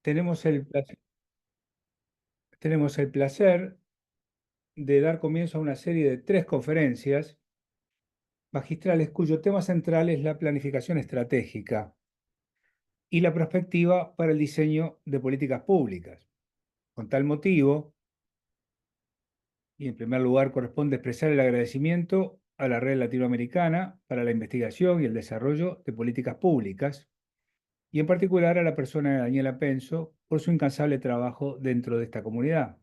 tenemos tenemos el placer de dar comienzo a una serie de 3 conferencias magistrales cuyo tema central es la planificación estratégica y la perspectiva para el diseño de políticas públicas. Con tal motivo, y en primer lugar corresponde expresar el agradecimiento a la Red Latinoamericana para la investigación y el desarrollo de políticas públicas, y en particular a la persona de Daniela Penso por su incansable trabajo dentro de esta comunidad.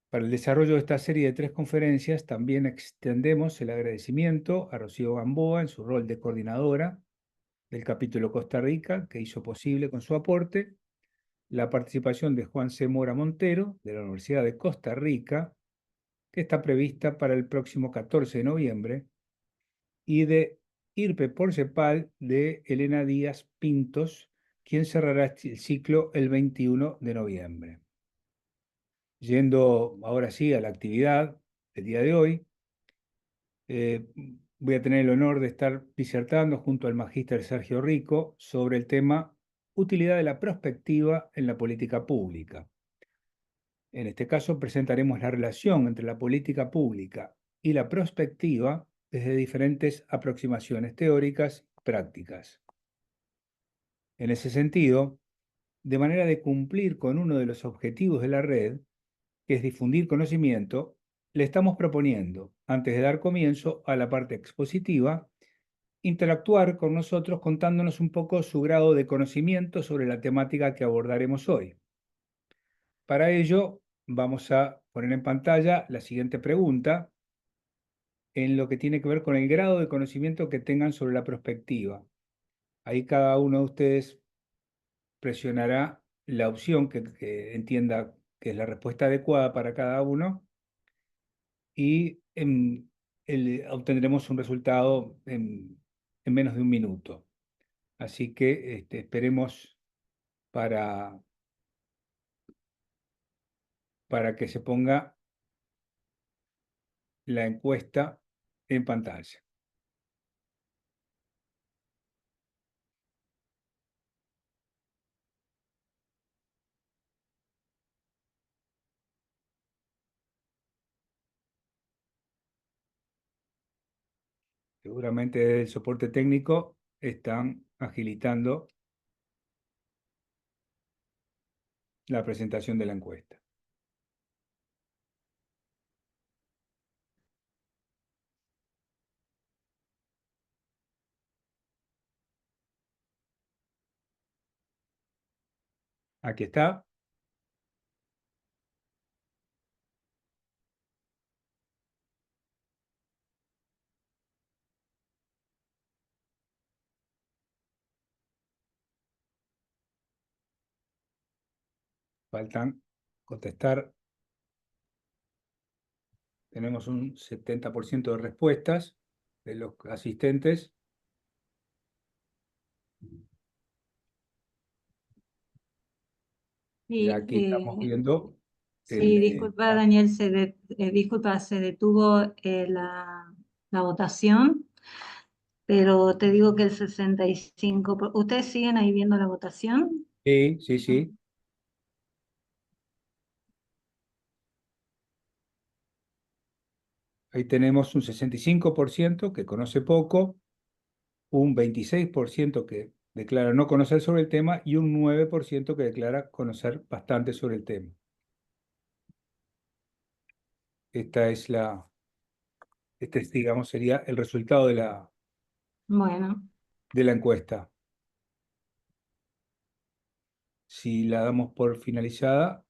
Para el desarrollo de esta serie de 3 conferencias, también extendemos el agradecimiento a Rocío Gamboa en su rol de coordinadora del capítulo Costa Rica, que hizo posible con su aporte la participación de Juan C. Mora Montero, de la Universidad de Costa Rica, que está prevista para el próximo 14 de noviembre, y de Irpe Porcepal, de Elena Díaz Pintos, quien cerrará el ciclo el 21 de noviembre. Yendo ahora sí a la actividad del día de hoy, voy a tener el honor de estar disertando junto al magíster Sergio Rico sobre el tema utilidad de la prospectiva en la política pública. En este caso presentaremos la relación entre la política pública y la prospectiva desde diferentes aproximaciones teóricas y prácticas. En ese sentido, de manera de cumplir con uno de los objetivos de la red, que es difundir conocimiento, le estamos proponiendo, antes de dar comienzo a la parte expositiva, interactuar con nosotros contándonos un poco su grado de conocimiento sobre la temática que abordaremos hoy. Para ello, vamos a poner en pantalla la siguiente pregunta en lo que tiene que ver con el grado de conocimiento que tengan sobre la prospectiva. Ahí cada uno de ustedes presionará la opción que entienda que es la respuesta adecuada para cada uno y obtendremos un resultado en menos de un minuto. Así que esperemos para, para que se ponga la encuesta en pantalla. Seguramente desde el soporte técnico están agilitando la presentación de la encuesta. Aquí está. Faltan contestar. Tenemos un 70% de respuestas de los asistentes. Y Sí, aquí estamos viendo sí, disculpa Daniel, disculpa, se detuvo la votación, pero te digo que el 65, ¿ustedes siguen ahí viendo la votación? sí, sí, sí. Ahí tenemos un 65% que conoce poco, un 26% que declara no conocer sobre el tema y un 9% que declara conocer bastante sobre el tema. Digamos, sería el resultado Bueno, de la encuesta. Si la damos por finalizada,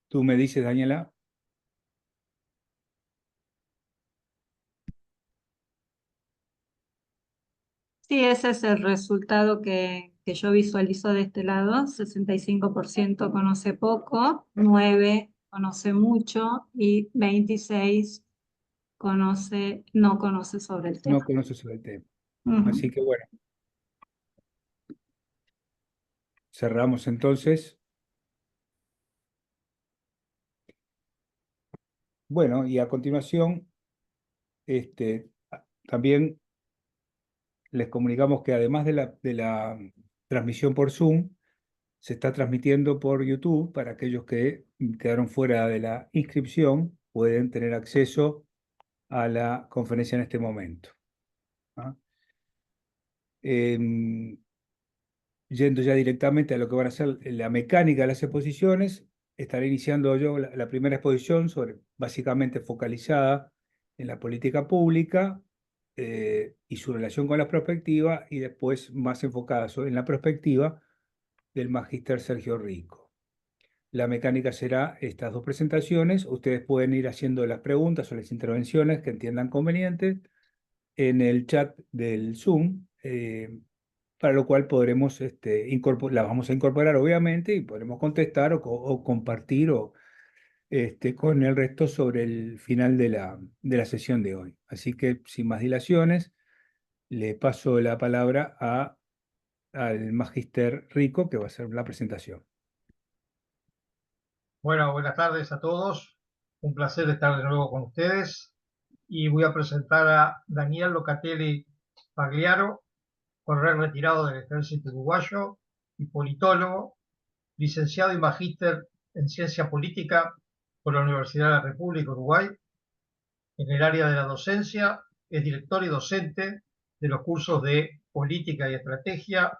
tú me dices, Daniela. sí, ese es el resultado que yo visualizo de este lado. 65% conoce poco, 9 conoce mucho y 26 no conoce sobre el No tema. conoce sobre el tema. Ujú. Así que bueno, cerramos entonces. Bueno, y a continuación, también les comunicamos que además de la transmisión por Zoom, se está transmitiendo por YouTube para aquellos que quedaron fuera de la inscripción, pueden tener acceso a la conferencia en este momento. ¿Ah? Em, Yendo ya directamente a lo que van a ser la mecánica de las exposiciones, estaré iniciando yo la primera exposición básicamente focalizada en la política pública y su relación con la prospectiva, y después más enfocada en la prospectiva del magíster Sergio Rico. La mecánica será estas dos presentaciones. Ustedes pueden ir haciendo las preguntas o las intervenciones que entiendan convenientes en el chat del Zoom, para lo cual podremos, la vamos a incorporar obviamente y podremos contestar o compartir con el resto sobre el final de la sesión de hoy. Así que sin más dilaciones, le paso la palabra al magíster Rico, que va a hacer la presentación. Bueno, buenas tardes a todos. Un placer estar de nuevo con ustedes. Y voy a presentar a Daniel Locatelli Pagliaro, coronel retirado del Ejército Uruguayo y politólogo, licenciado y magíster en Ciencia Política por la Universidad de la República Uruguay. En el área de la docencia, es director y docente de los cursos de Política y Estrategia,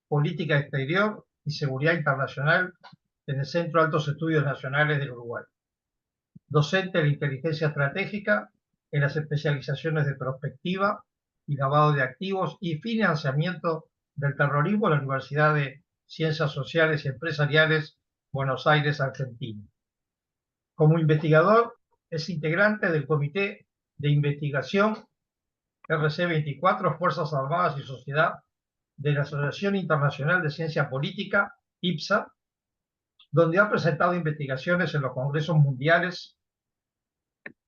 Política Exterior y Seguridad Internacional en el Centro de Altos Estudios Nacionales del Uruguay. Docente de inteligencia estratégica en las especializaciones de prospectiva y lavado de activos y financiamiento del terrorismo en la Universidad de Ciencias Sociales y Empresariales, Buenos Aires, Argentina. Como investigador, es integrante del Comité de Investigación RC24, Fuerzas Armadas y Sociedad, de la Asociación Internacional de Ciencia Política, IPSA, donde ha presentado investigaciones en los congresos mundiales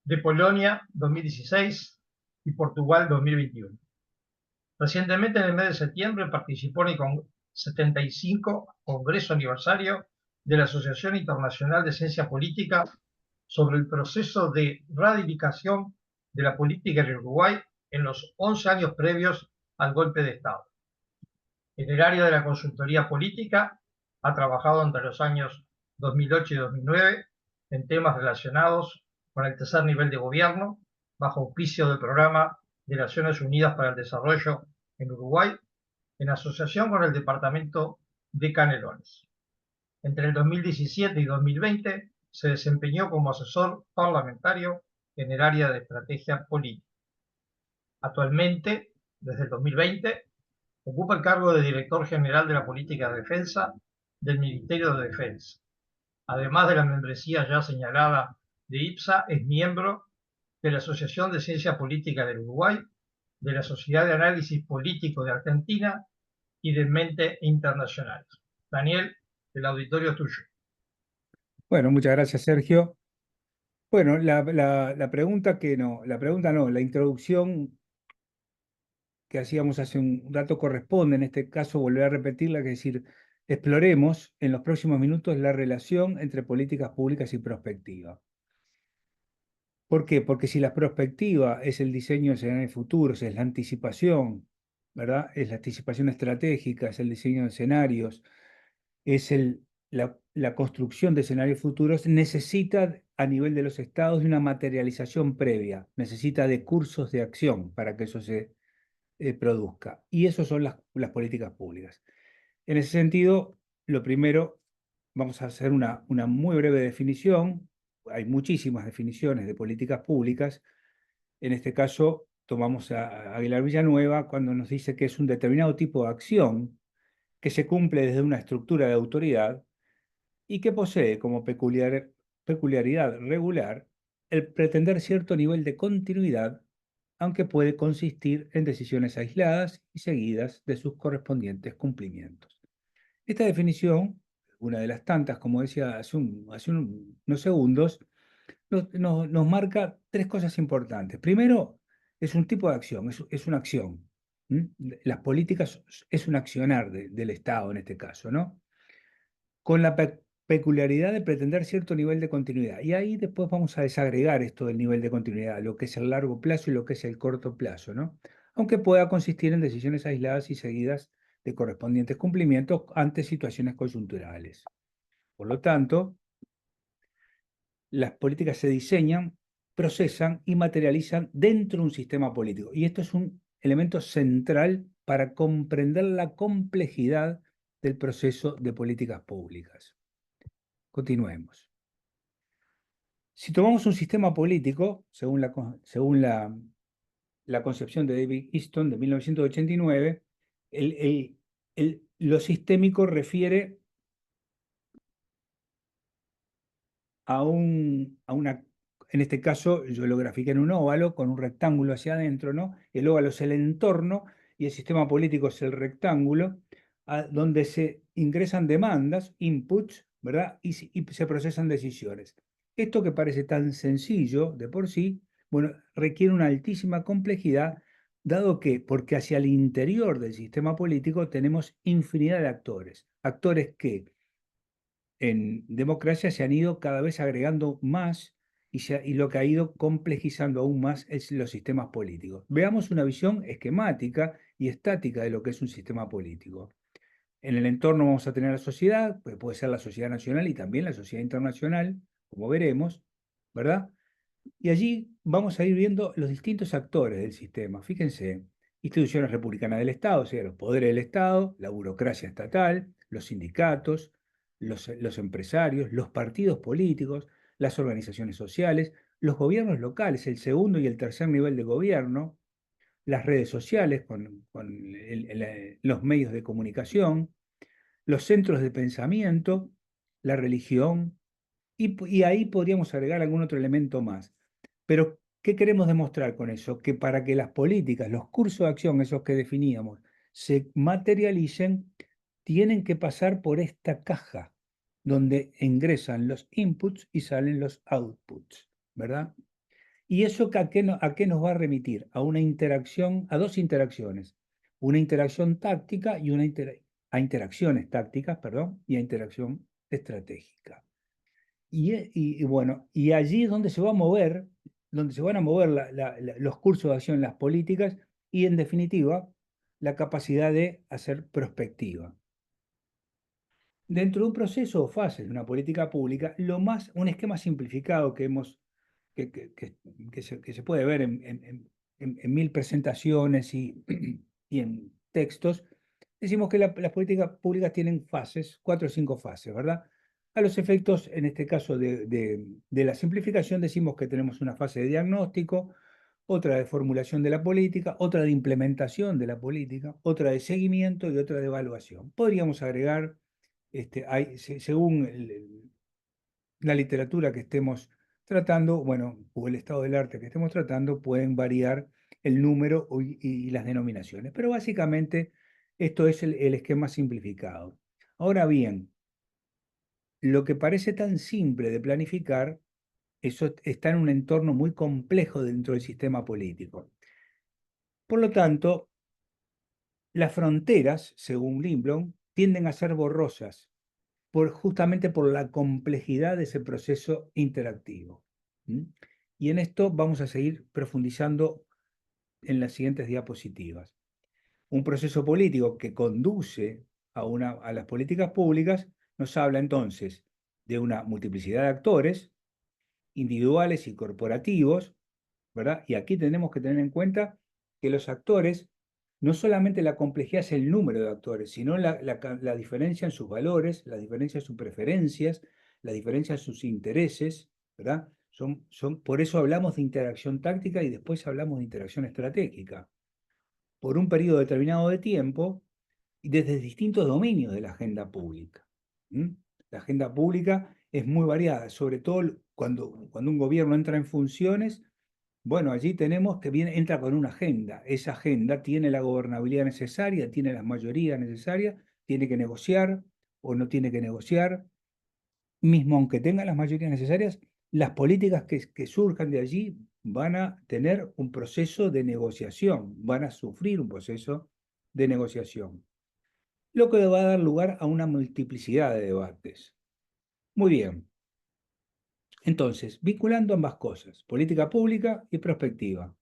de Polonia 2016 y Portugal 2021. Recientemente, en el mes de septiembre, participó en el 75 Congreso Aniversario de la Asociación Internacional de Ciencia Política sobre el proceso de radicación de la política en el Uruguay en los 11 años previos al golpe de Estado. En el área de la consultoría política, ha trabajado entre los años 2008 y 2009 en temas relacionados con el tercer nivel de gobierno, bajo auspicio del Programa de Naciones Unidas para el Desarrollo en Uruguay, en asociación con el Departamento de Canelones. Entre el 2017 y 2020 se desempeñó como asesor parlamentario en el área de estrategia política. Actualmente, desde el 2020, ocupa el cargo de director general de la política de defensa del Ministerio de Defensa. Además de la membresía ya señalada de IPSA, es miembro de la Asociación de Ciencia Política del Uruguay, de la Sociedad de Análisis Político de Argentina y de Mente Internacional. Daniel, el auditorio tuyo. Bueno, muchas gracias, Sergio. Bueno, la pregunta la introducción que hacíamos hace un rato corresponde, en este caso volver a repetirla, que es decir, exploremos en los próximos minutos la relación entre políticas públicas y prospectiva. ¿Por qué? Porque si la prospectiva es el diseño de escenarios futuros, es la anticipación, ¿verdad? Es la anticipación estratégica, es el diseño de escenarios, es la construcción de escenarios futuros, necesita a nivel de los estados de una materialización previa, necesita de cursos de acción para que eso se produzca. Y eso son las políticas públicas. En ese sentido, lo primero, vamos a hacer una muy breve definición. Hay muchísimas definiciones de políticas públicas. En este caso, tomamos a Aguilar Villanueva cuando nos dice que es un determinado tipo de acción que se cumple desde una estructura de autoridad y que posee como peculiaridad regular el pretender cierto nivel de continuidad, aunque puede consistir en decisiones aisladas y seguidas de sus correspondientes cumplimientos. Esta definición, una de las tantas, como decía hace unos segundos, nos marca tres cosas importantes. Primero, es un tipo de acción, es una acción. Las políticas es un accionar del Estado en este caso, ¿no? Con la peculiaridad de pretender cierto nivel de continuidad. Y ahí después vamos a desagregar esto del nivel de continuidad, lo que es el largo plazo y lo que es el corto plazo, ¿no? aunque pueda consistir en decisiones aisladas y seguidas de correspondientes cumplimientos ante situaciones coyunturales. Por lo tanto, las políticas se diseñan, procesan y materializan dentro de un sistema político. Y esto es un elemento central para comprender la complejidad del proceso de políticas públicas. Continuemos. Si tomamos un sistema político, según la concepción de David Easton de 1989, lo sistémico refiere a una, en este caso yo lo grafiqué en un óvalo con un rectángulo hacia adentro, ¿no? El óvalo es el entorno y el sistema político es el rectángulo, donde se ingresan demandas, inputs, ¿verdad? Y se procesan decisiones. Esto que parece tan sencillo de por sí, bueno, requiere una altísima complejidad, dado que, porque hacia el interior del sistema político tenemos infinidad de actores, actores que en democracia se han ido cada vez agregando más y lo que ha ido complejizando aún más es los sistemas políticos. Veamos una visión esquemática y estática de lo que es un sistema político. En el entorno vamos a tener la sociedad, pues puede ser la sociedad nacional y también la sociedad internacional, como veremos, ¿verdad? Y allí vamos a ir viendo los distintos actores del sistema. Fíjense, instituciones republicanas del Estado, o sea, los poderes del Estado, la burocracia estatal, los sindicatos, los empresarios, los partidos políticos, las organizaciones sociales, los gobiernos locales, el segundo y el tercer nivel de gobierno, las redes sociales con los medios de comunicación, los centros de pensamiento, la religión, y ahí podríamos agregar algún otro elemento más. Pero, ¿qué queremos demostrar con eso? Que para que las políticas, los cursos de acción, esos que definíamos, se materialicen, tienen que pasar por esta caja donde ingresan los inputs y salen los outputs, ¿verdad? ¿Y eso a qué nos va a remitir? A una interacción, a dos interacciones. Una interacción táctica y a interacciones tácticas, perdón, y a interacción estratégica. Y bueno, y allí es donde se va a mover, donde se van a mover los cursos de acción, las políticas y en definitiva la capacidad de hacer prospectiva. Dentro de un proceso o fase de una política pública, un esquema simplificado que se puede ver en mil presentaciones y en textos, decimos que las políticas públicas tienen fases, 4 o 5 fases, ¿verdad? A los efectos, en este caso de la simplificación, decimos que tenemos una fase de diagnóstico, otra de formulación de la política, otra de implementación de la política, otra de seguimiento y otra de evaluación. Podríamos agregar, según la literatura que estemos tratando, bueno, o el estado del arte que estemos tratando, pueden variar el número y las denominaciones. Pero básicamente esto es el esquema simplificado. Ahora bien, lo que parece tan simple de planificar, eso está en un entorno muy complejo dentro del sistema político. Por lo tanto, las fronteras, según Lindblom, tienden a ser borrosas justamente por la complejidad de ese proceso interactivo. ¿Mm? Y en esto vamos a seguir profundizando en las siguientes diapositivas. Un proceso político que conduce a las políticas públicas nos habla entonces de una multiplicidad de actores individuales y corporativos, ¿verdad? Y aquí tenemos que tener en cuenta que los actores, no solamente la complejidad es el número de actores, sino la diferencia en sus valores, la diferencia en sus preferencias, la diferencia en sus intereses, ¿verdad? Por eso hablamos de interacción táctica y después hablamos de interacción estratégica. Por un periodo determinado de tiempo y desde distintos dominios de la agenda pública. ¿Mm? La agenda pública es muy variada, sobre todo cuando un gobierno entra en funciones. Bueno, allí tenemos que entra con una agenda. Esa agenda tiene la gobernabilidad necesaria, tiene la mayoría necesaria, tiene que negociar o no tiene que negociar. Mismo aunque tenga las mayorías necesarias, las políticas que surjan de allí van a tener un proceso de negociación, van a sufrir un proceso de negociación, lo que va a dar lugar a una multiplicidad de debates. Muy bien. Entonces, vinculando ambas cosas, política pública y prospectiva.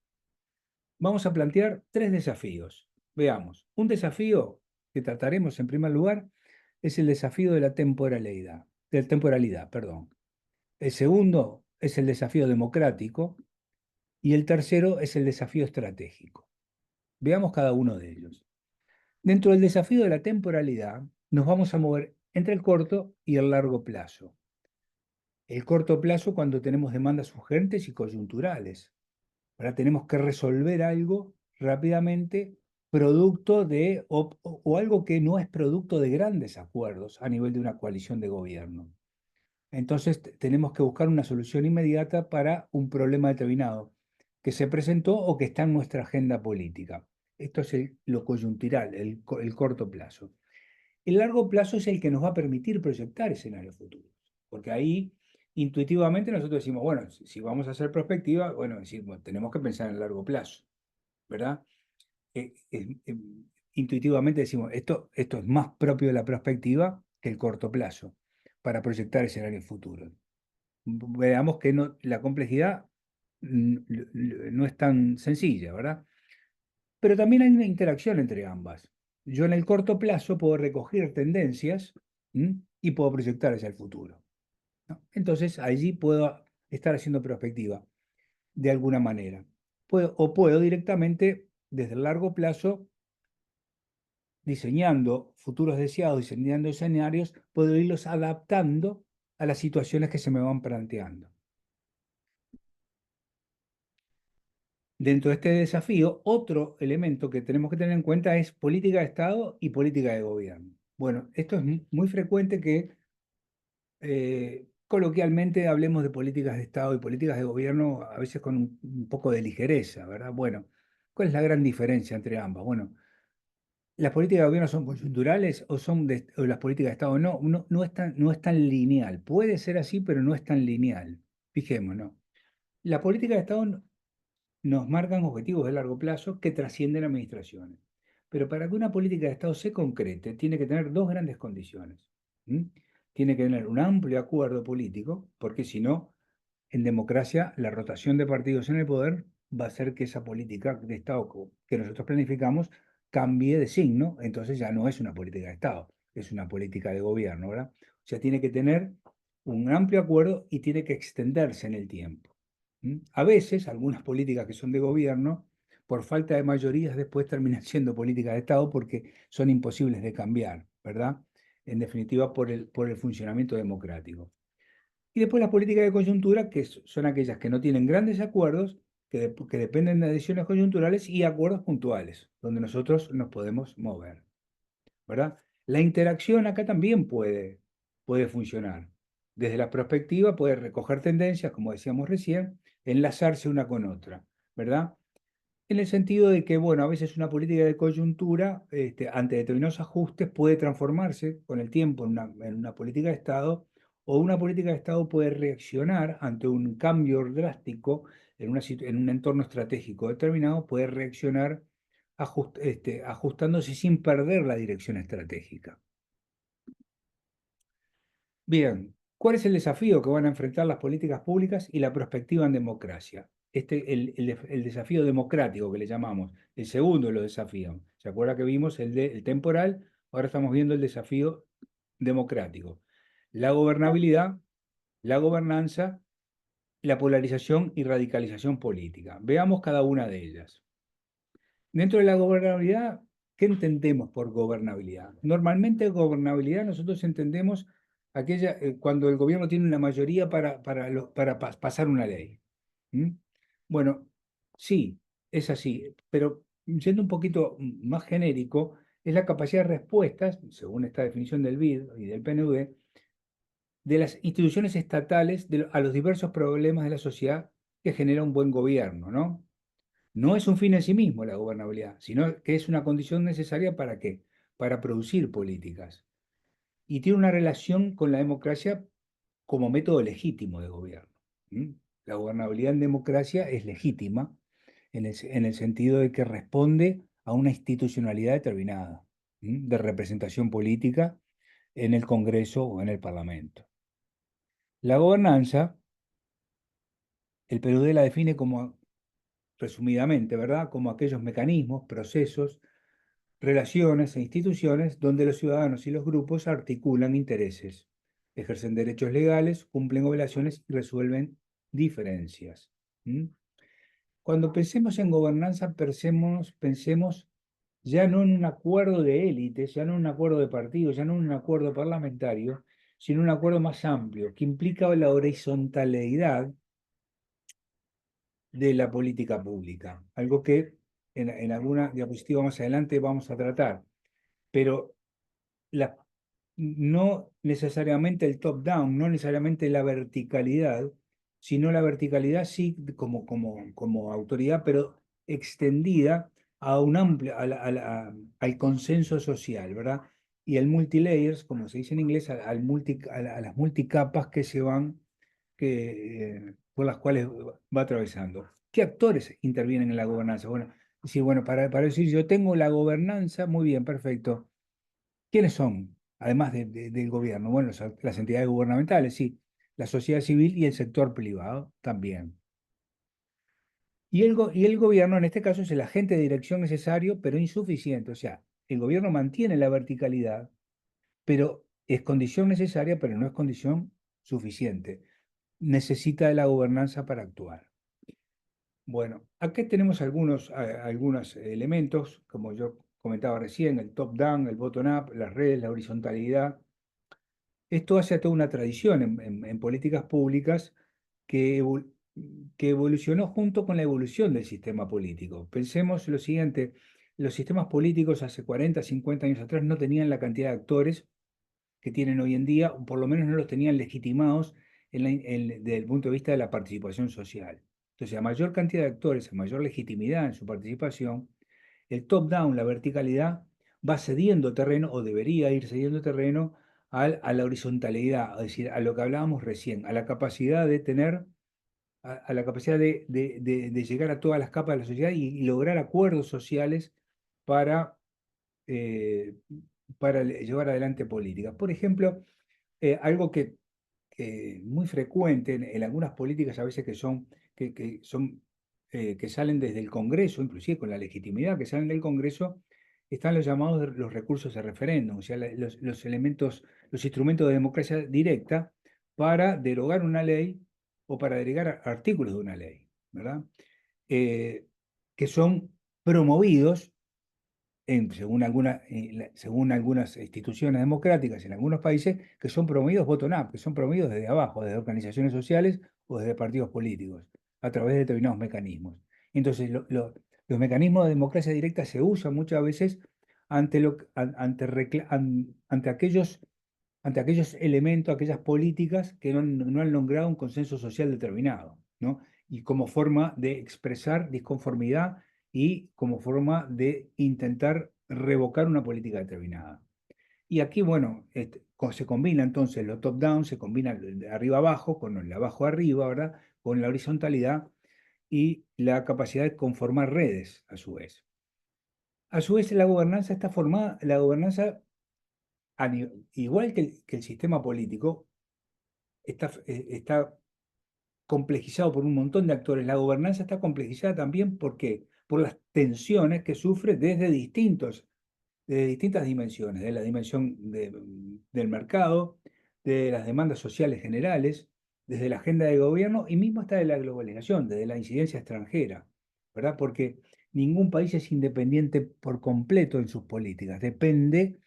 vamos a plantear 3 desafíos. Veamos, un desafío que trataremos en primer lugar es el desafío de la temporalidad, perdón. El segundo es el desafío democrático y el tercero es el desafío estratégico. Veamos cada uno de ellos. Dentro del desafío de la temporalidad, nos vamos a mover entre el corto y el largo plazo. El corto plazo cuando tenemos demandas urgentes y coyunturales. Ahora tenemos que resolver algo rápidamente, producto de, o algo que no es producto de grandes acuerdos a nivel de una coalición de gobierno. Entonces tenemos que buscar una solución inmediata para un problema determinado que se presentó o que está en nuestra agenda política. Esto es lo coyuntural, el corto plazo. El largo plazo es el que nos va a permitir proyectar escenarios futuros, porque ahí intuitivamente nosotros decimos, bueno, si vamos a hacer prospectiva, bueno, decimos, tenemos que pensar en el largo plazo, ¿verdad? Eh, eh, eh, Intuitivamente decimos, esto es más propio de la prospectiva que el corto plazo, para proyectar escenarios futuros. Veamos que la complejidad no es tan sencilla, ¿verdad? Pero también hay una interacción entre ambas. Yo en el corto plazo puedo recoger tendencias, y puedo proyectar hacia el futuro, ¿no? Entonces allí puedo estar haciendo perspectiva de alguna manera. Puedo directamente, desde el largo plazo, diseñando futuros deseados, diseñando escenarios, puedo irlos adaptando a las situaciones que se me van planteando. Dentro de este desafío, otro elemento que tenemos que tener en cuenta es política de Estado y política de gobierno. Bueno, esto es muy frecuente que coloquialmente hablemos de políticas de Estado y políticas de gobierno, a veces con un poco de ligereza, ¿verdad? Bueno, ¿cuál es la gran diferencia entre ambas? Bueno, ¿las políticas de gobierno son coyunturales o las políticas de Estado? No, no es tan lineal. Puede ser así, pero no es tan lineal. Fijémonos. La política de Estado nos marcan objetivos de largo plazo que trascienden administraciones. Pero para que una política de Estado se concrete, tiene que tener dos grandes condiciones. ¿M? Tiene que tener un amplio acuerdo político, porque si no, en democracia, la rotación de partidos en el poder va a hacer que esa política de Estado que nosotros planificamos cambie de signo, entonces ya no es una política de Estado, es una política de gobierno, ¿verdad? O sea, tiene que tener un amplio acuerdo y tiene que extenderse en el tiempo. A veces, algunas políticas que son de gobierno, por falta de mayorías, después terminan siendo políticas de Estado porque son imposibles de cambiar, ¿verdad? En definitiva, por el funcionamiento democrático. Y después las políticas de coyuntura, que son aquellas que no tienen grandes acuerdos, que dependen de decisiones coyunturales y acuerdos puntuales, donde nosotros nos podemos mover, ¿verdad? La interacción acá también puede funcionar. Desde la perspectiva puede recoger tendencias, como decíamos recién, enlazarse una con otra, ¿verdad? En el sentido de que, bueno, a veces una política de coyuntura, ante determinados ajustes, puede transformarse con el tiempo en una política de Estado, o una política de Estado puede reaccionar ante un cambio drástico en un entorno estratégico determinado, puede reaccionar ajustándose sin perder la dirección estratégica. Bien, ¿cuál es el desafío que van a enfrentar las políticas públicas y la perspectiva en democracia? El desafío democrático que le llamamos, el segundo de los desafíos. ¿Se acuerda que vimos el temporal? Ahora estamos viendo el desafío democrático. La gobernabilidad, la gobernanza, la polarización y radicalización política. Veamos cada una de ellas. Dentro de la gobernabilidad, ¿qué entendemos por gobernabilidad? Normalmente gobernabilidad nosotros entendemos cuando el gobierno tiene una mayoría para pasar una ley. ¿Mm? Bueno, sí, es así, pero siendo un poquito más genérico, es la capacidad de respuestas, según esta definición del BID y del PNUD, de las instituciones estatales a los diversos problemas de la sociedad que genera un buen gobierno, ¿no? No es un fin en sí mismo la gobernabilidad, sino que es una condición necesaria ¿para qué? Para producir políticas. Y tiene una relación con la democracia como método legítimo de gobierno. ¿Mm? La gobernabilidad en democracia es legítima en el sentido de que responde a una institucionalidad determinada, de representación política en el Congreso o en el Parlamento. La gobernanza, el PNUD la define como resumidamente, ¿verdad? Como aquellos mecanismos, procesos, relaciones e instituciones donde los ciudadanos y los grupos articulan intereses, ejercen derechos legales, cumplen obligaciones y resuelven diferencias. ¿Mm? Cuando pensemos en gobernanza, pensemos ya no en un acuerdo de élites, ya no en un acuerdo de partidos, ya no en un acuerdo parlamentario, sino un acuerdo más amplio, que implica la horizontalidad de la política pública, algo que en alguna diapositiva más adelante vamos a tratar. Pero la, no necesariamente el top-down, no necesariamente la verticalidad, sino la verticalidad sí como autoridad, pero extendida a un amplio, al consenso social, ¿verdad? Y el multilayers, como se dice en inglés, a las multicapas que se van, por las cuales va atravesando. ¿Qué actores intervienen en la gobernanza? Bueno, sí, bueno, para decir, yo tengo la gobernanza, muy bien, perfecto. ¿Quiénes son? Además del gobierno. Bueno, las entidades gubernamentales, sí. La sociedad civil y el sector privado también. Y el gobierno, en este caso, es el agente de dirección necesario, pero insuficiente. O sea, el gobierno mantiene la verticalidad, pero es condición necesaria, pero no es condición suficiente. Necesita de la gobernanza para actuar. Bueno, aquí tenemos algunos elementos, como yo comentaba recién, el top-down, el bottom-up, las redes, la horizontalidad. Esto hace a toda una tradición en políticas públicas que, que evolucionó junto con la evolución del sistema político. Pensemos lo siguiente, los sistemas políticos hace 40, 50 años atrás no tenían la cantidad de actores que tienen hoy en día, o por lo menos no los tenían legitimados desde el punto de vista de la participación social. Entonces, a mayor cantidad de actores, a mayor legitimidad en su participación, el top-down, la verticalidad, va cediendo terreno o debería ir cediendo terreno a la horizontalidad, es decir, a lo que hablábamos recién, a la capacidad de tener, a la capacidad de llegar a todas las capas de la sociedad y lograr acuerdos sociales para, eh, para llevar adelante políticas. Por ejemplo, algo que muy frecuente en algunas políticas a veces que salen desde el Congreso, inclusive con la legitimidad que salen del Congreso, están los llamados los recursos de referéndum, o sea, los elementos, los instrumentos de democracia directa para derogar una ley o para derogar artículos de una ley, ¿verdad? Eh, que son promovidos según algunas instituciones democráticas en algunos países, que son promovidos bottom-up, que son promovidos desde abajo, desde organizaciones sociales o desde partidos políticos, a través de determinados mecanismos. Entonces, los mecanismos de democracia directa se usan muchas veces ante, ante aquellos elementos, aquellas políticas que no han logrado un consenso social determinado, ¿no? Y como forma de expresar disconformidad y como forma de intentar revocar una política determinada. Y aquí, bueno, se combina entonces lo top-down, se combina de arriba abajo con el abajo arriba, ¿verdad? Con la horizontalidad y la capacidad de conformar redes, a su vez. A su vez, la gobernanza está formada, la gobernanza, igual que el sistema político, está complejizado por un montón de actores. La gobernanza está complejizada también, ¿por qué? Por las tensiones que sufre desde distintas dimensiones, de la dimensión del mercado, de las demandas sociales generales, desde la agenda de gobierno y mismo hasta de la globalización, desde la incidencia extranjera, ¿verdad? Porque ningún país es independiente por completo en sus políticas, depende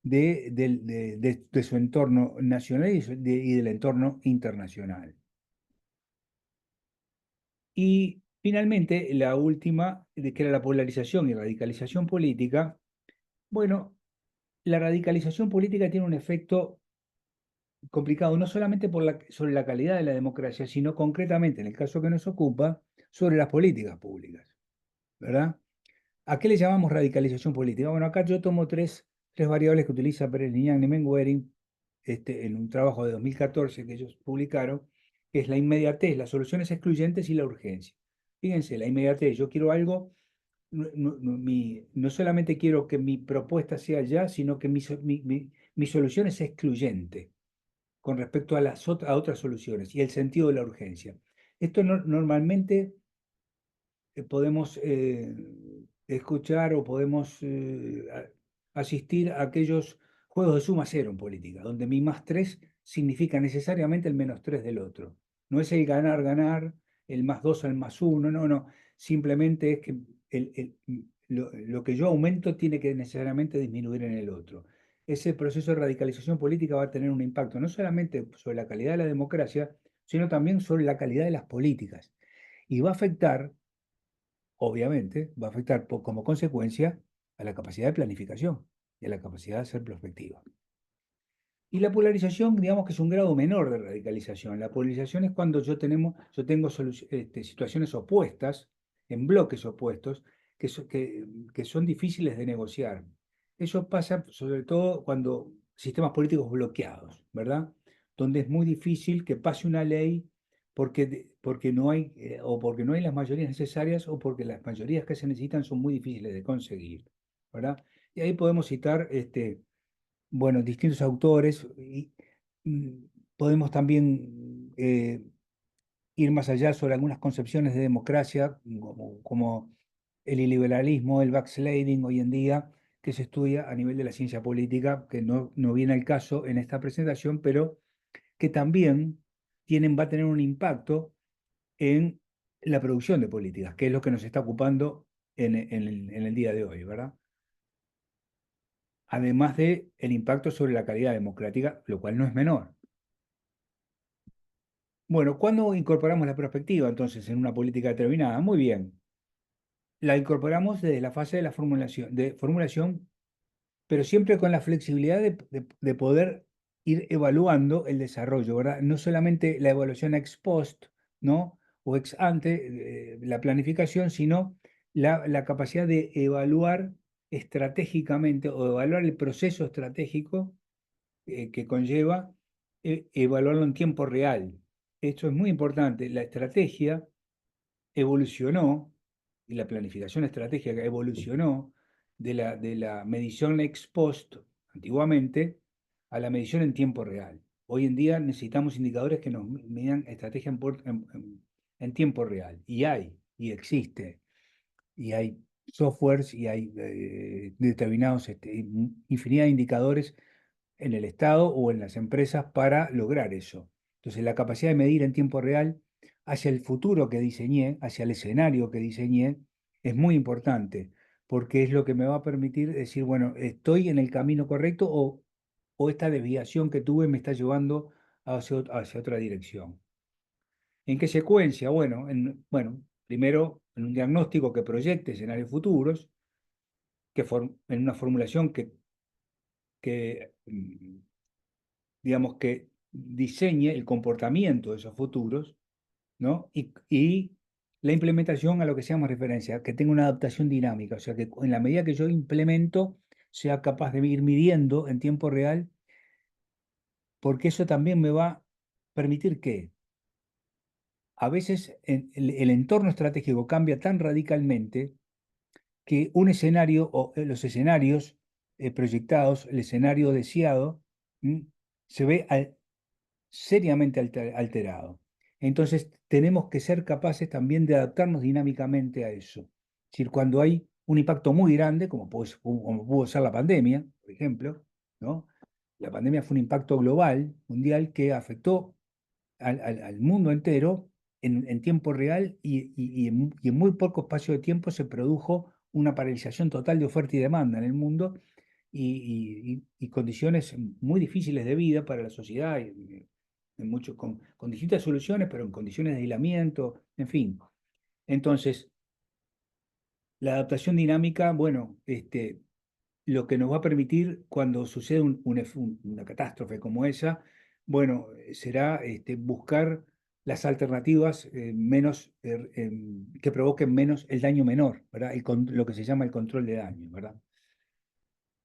de su entorno nacional y del entorno internacional. Y finalmente, la última, que era la polarización y radicalización política. Bueno, la radicalización política tiene un efecto complicado, no solamente sobre la calidad de la democracia, sino concretamente, en el caso que nos ocupa, sobre las políticas públicas, ¿verdad? ¿A qué le llamamos radicalización política? Bueno, acá yo tomo tres variables que utiliza Pérez Liñán y Menguering en un trabajo de 2014 que ellos publicaron, que es la inmediatez, las soluciones excluyentes y la urgencia. Fíjense, la inmediatez, yo quiero algo, no solamente quiero que mi propuesta sea ya, sino que mi solución es excluyente con respecto a otras soluciones y el sentido de la urgencia. Esto normalmente podemos escuchar o podemos asistir a aquellos juegos de suma cero en política, donde mi más 3 significa necesariamente el menos 3 del otro. No es el ganar, ganar, el más 2 al más uno, no, no. Simplemente es que lo que yo aumento tiene que necesariamente disminuir en el otro. Ese proceso de radicalización política va a tener un impacto no solamente sobre la calidad de la democracia, sino también sobre la calidad de las políticas. Y va a afectar, obviamente, va a afectar como consecuencia a la capacidad de planificación y a la capacidad de hacer perspectiva. Y la polarización, digamos que es un grado menor de radicalización. La polarización es cuando yo tengo situaciones opuestas, en bloques opuestos, que son difíciles de negociar. Eso pasa sobre todo cuando sistemas políticos bloqueados, ¿verdad? Donde es muy difícil que pase una ley porque no hay, o porque no hay las mayorías necesarias o porque las mayorías que se necesitan son muy difíciles de conseguir, ¿verdad? Y ahí podemos citar bueno, distintos autores y mm, podemos también ir más allá sobre algunas concepciones de democracia, como el iliberalismo, el backsliding hoy en día, que se estudia a nivel de la ciencia política, que no viene al caso en esta presentación, pero que también va a tener un impacto en la producción de políticas, que es lo que nos está ocupando en el día de hoy, ¿verdad? Además de el impacto sobre la calidad democrática, lo cual no es menor. Bueno, ¿cuándo incorporamos la perspectiva entonces en una política determinada? Muy bien, la incorporamos desde la fase de formulación, pero siempre con la flexibilidad de poder ir evaluando el desarrollo, ¿verdad? No solamente la evaluación ex post, ¿no? O ex ante, la planificación, sino la capacidad de evaluar estratégicamente o evaluar el proceso estratégico que conlleva evaluarlo en tiempo real. Esto es muy importante. La estrategia evolucionó, y la planificación estratégica evolucionó de la medición ex post, antiguamente, a la medición en tiempo real. Hoy en día necesitamos indicadores que nos midan estrategia en tiempo real. Y existe, y hay softwares, y hay determinados, infinidad de indicadores en el Estado o en las empresas para lograr eso. Entonces, la capacidad de medir en tiempo real hacia el futuro que diseñé, hacia el escenario que diseñé, es muy importante, porque es lo que me va a permitir decir, bueno, estoy en el camino correcto o esta desviación que tuve me está llevando hacia otra dirección. ¿En qué secuencia? Bueno, primero en un diagnóstico que proyecte escenarios futuros, en una formulación que digamos, que diseñe el comportamiento de esos futuros, ¿no? Y la implementación a lo que se llama referencia, que tenga una adaptación dinámica, o sea, que en la medida que yo implemento, sea capaz de ir midiendo en tiempo real, porque eso también me va a permitir que a veces el entorno estratégico cambia tan radicalmente que un escenario o los escenarios proyectados, el escenario deseado, se ve seriamente alterado. Entonces, tenemos que ser capaces también de adaptarnos dinámicamente a eso. Es decir, cuando hay un impacto muy grande, como pudo ser la pandemia, por ejemplo, ¿no? La pandemia fue un impacto global, mundial, que afectó al mundo entero en tiempo real y en muy poco espacio de tiempo se produjo una paralización total de oferta y demanda en el mundo y condiciones muy difíciles de vida para la sociedad, con distintas soluciones, pero en condiciones de aislamiento, en fin. Entonces, la adaptación dinámica, bueno, lo que nos va a permitir cuando sucede una catástrofe como esa, bueno, será buscar las alternativas que provoquen menos el daño menor, ¿verdad? Lo que se llama el control de daño, ¿verdad?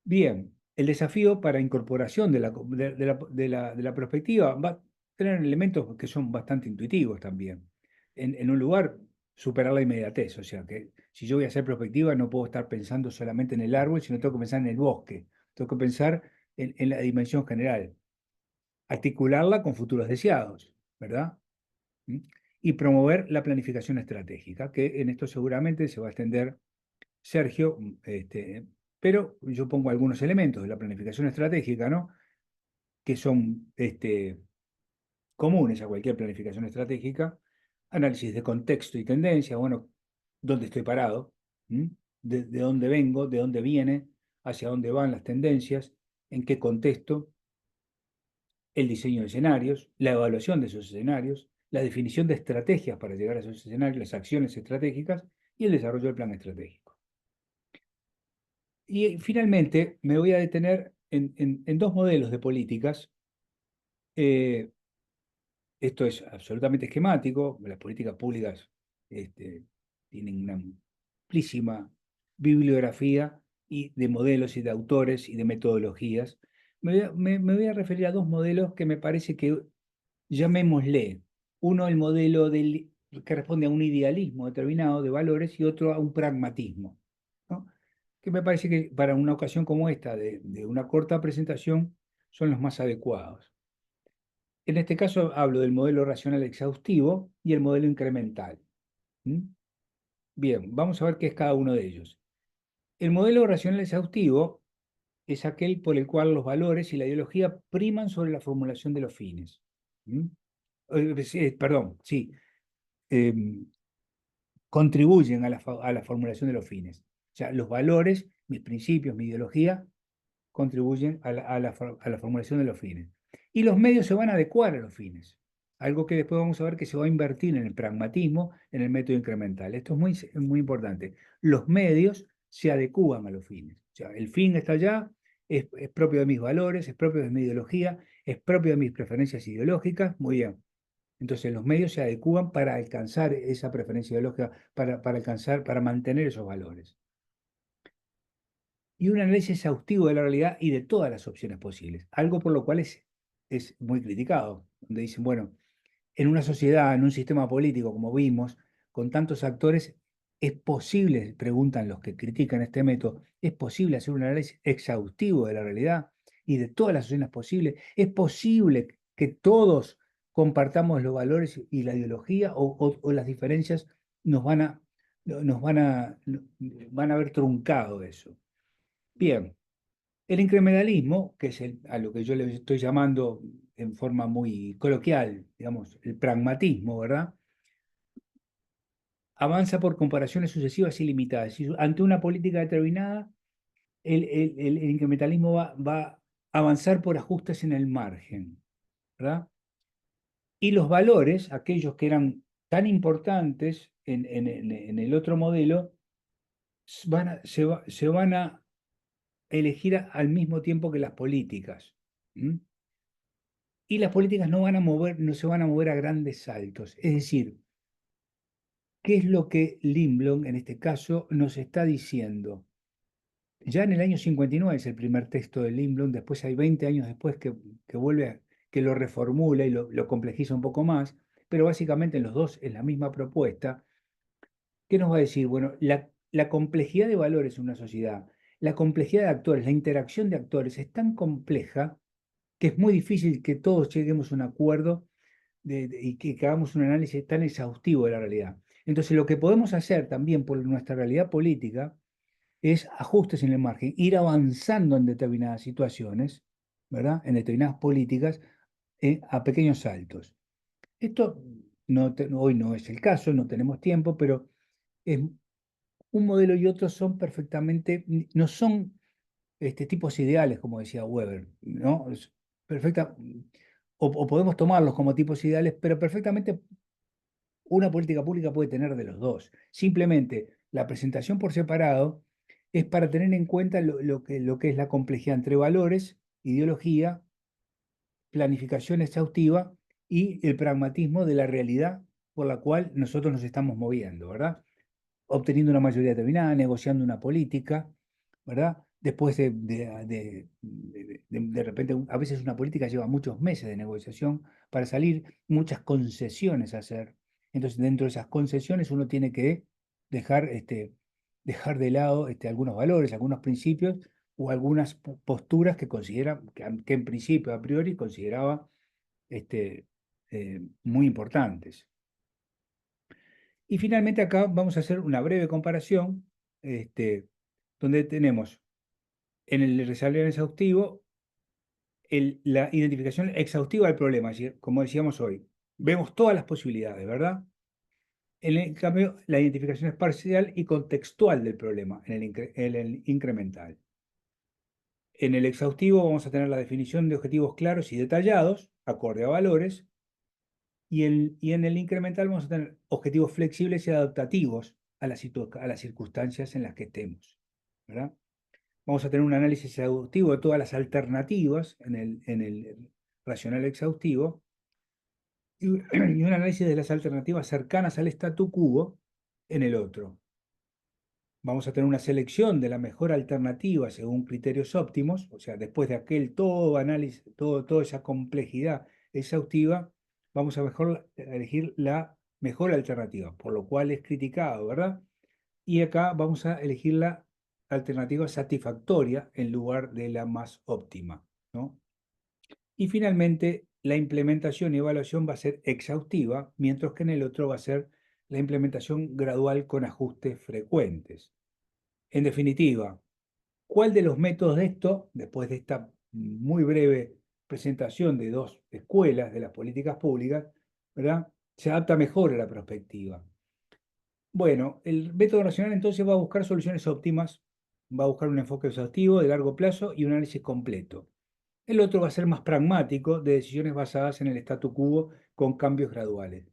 Bien, el desafío para incorporación de la perspectiva va a tener elementos que son bastante intuitivos también. En un lugar, superar la inmediatez, o sea que si yo voy a hacer perspectiva no puedo estar pensando solamente en el árbol, sino tengo que pensar en el bosque, tengo que pensar en la dimensión general, articularla con futuros deseados, ¿verdad? ¿Mm? y promover la planificación estratégica, que en esto seguramente se va a extender Sergio, pero yo pongo algunos elementos de la planificación estratégica, ¿no? Que son comunes a cualquier planificación estratégica: análisis de contexto y tendencia, bueno, dónde estoy parado, ¿m? De dónde vengo, de dónde viene, hacia dónde van las tendencias, en qué contexto, el diseño de escenarios, la evaluación de esos escenarios, la definición de estrategias para llegar a esos escenarios, las acciones estratégicas y el desarrollo del plan estratégico. Y finalmente me voy a detener en dos modelos de políticas. Esto es absolutamente esquemático. Las políticas públicas tienen una amplísima bibliografía y de modelos y de autores y de metodologías. Me voy a referir a dos modelos que me parece que, llamémosle, uno el modelo que responde a un idealismo determinado de valores y otro a un pragmatismo, ¿no? Que me parece que para una ocasión como esta, de una corta presentación, son los más adecuados. En este caso hablo del modelo racional exhaustivo y el modelo incremental. ¿Mm? Bien, vamos a ver qué es cada uno de ellos. El modelo racional exhaustivo es aquel por el cual los valores y la ideología priman sobre la formulación de los fines. ¿Mm? Perdón, sí, em, contribuyen a la formulación de los fines. O sea, los valores, mis principios, mi ideología, contribuyen a la formulación de los fines. Y los medios se van a adecuar a los fines, algo que después vamos a ver que se va a invertir en el pragmatismo, en el método incremental. Esto es muy importante. Los medios se adecúan a los fines. O sea, el fin está allá, es propio de mis valores, es propio de mi ideología, es propio de mis preferencias ideológicas. Muy bien. Entonces los medios se adecúan para alcanzar esa preferencia ideológica, para mantener esos valores. Y un análisis exhaustivo de la realidad y de todas las opciones posibles, algo por lo cual es muy criticado, donde dicen, bueno, en una sociedad, en un sistema político, como vimos, con tantos actores, ¿es posible, preguntan los que critican este método, es posible hacer un análisis exhaustivo de la realidad y de todas las opciones posibles? ¿Es posible que todos compartamos los valores y la ideología, o las diferencias nos van a haber truncado eso? Bien, el incrementalismo, que es a lo que yo le estoy llamando en forma muy coloquial, digamos, el pragmatismo, ¿verdad? Avanza por comparaciones sucesivas y limitadas. Y ante una política determinada, el incrementalismo va a avanzar por ajustes en el margen, ¿verdad? Y los valores, aquellos que eran tan importantes en el otro modelo, se van a elegir al mismo tiempo que las políticas. ¿M? Y las políticas no se van a mover a grandes saltos. Es decir, ¿qué es lo que Lindblom, en este caso, nos está diciendo? Ya en el año 59 es el primer texto de Lindblom, después hay 20 años después que que lo reformula y lo complejiza un poco más, pero básicamente en los dos es la misma propuesta. ¿Qué nos va a decir? Bueno, la complejidad de valores en una sociedad, la complejidad de actores, la interacción de actores es tan compleja que es muy difícil que todos lleguemos a un acuerdo y que hagamos un análisis tan exhaustivo de la realidad. Entonces, lo que podemos hacer también por nuestra realidad política es ajustes en el margen, ir avanzando en determinadas situaciones, ¿verdad? En determinadas políticas, a pequeños saltos. Esto hoy no es el caso, no tenemos tiempo, pero es, un modelo y otro son perfectamente, no son tipos ideales, como decía Weber, ¿no? Es perfecta, o podemos tomarlos como tipos ideales, pero perfectamente una política pública puede tener de los dos. Simplemente la presentación por separado es para tener en cuenta lo que es la complejidad entre valores, ideología, planificación exhaustiva y el pragmatismo de la realidad por la cual nosotros nos estamos moviendo, ¿verdad? Obteniendo una mayoría determinada, negociando una política, ¿verdad? Después de repente, a veces una política lleva muchos meses de negociación para salir, muchas concesiones a hacer. Entonces, dentro de esas concesiones uno tiene que dejar de lado algunos valores, algunos principios o algunas posturas que considera, que en principio, a priori, consideraba muy importantes. Y finalmente acá vamos a hacer una breve comparación, donde tenemos en el resabler exhaustivo la identificación exhaustiva del problema, es decir, como decíamos hoy, vemos todas las posibilidades, ¿verdad? En cambio, la identificación es parcial y contextual del problema en el incremental. En el exhaustivo vamos a tener la definición de objetivos claros y detallados, acorde a valores, y en el incremental vamos a tener objetivos flexibles y adaptativos a las circunstancias en las que estemos, ¿verdad? Vamos a tener un análisis exhaustivo de todas las alternativas en el racional exhaustivo y un análisis de las alternativas cercanas al statu quo en el otro. Vamos a tener una selección de la mejor alternativa según criterios óptimos, o sea, después de aquel todo análisis, toda esa complejidad exhaustiva, vamos a elegir la mejor alternativa, por lo cual es criticado, ¿verdad? Y acá vamos a elegir la alternativa satisfactoria en lugar de la más óptima, ¿no? Y finalmente, la implementación y evaluación va a ser exhaustiva, mientras que en el otro va a ser la implementación gradual con ajustes frecuentes. En definitiva, ¿cuál de los métodos de esto, después de esta muy breve presentación de dos escuelas de las políticas públicas, ¿verdad?, se adapta mejor a la perspectiva? Bueno, el método racional entonces va a buscar soluciones óptimas, va a buscar un enfoque exhaustivo de largo plazo y un análisis completo. El otro va a ser más pragmático, de decisiones basadas en el statu quo con cambios graduales.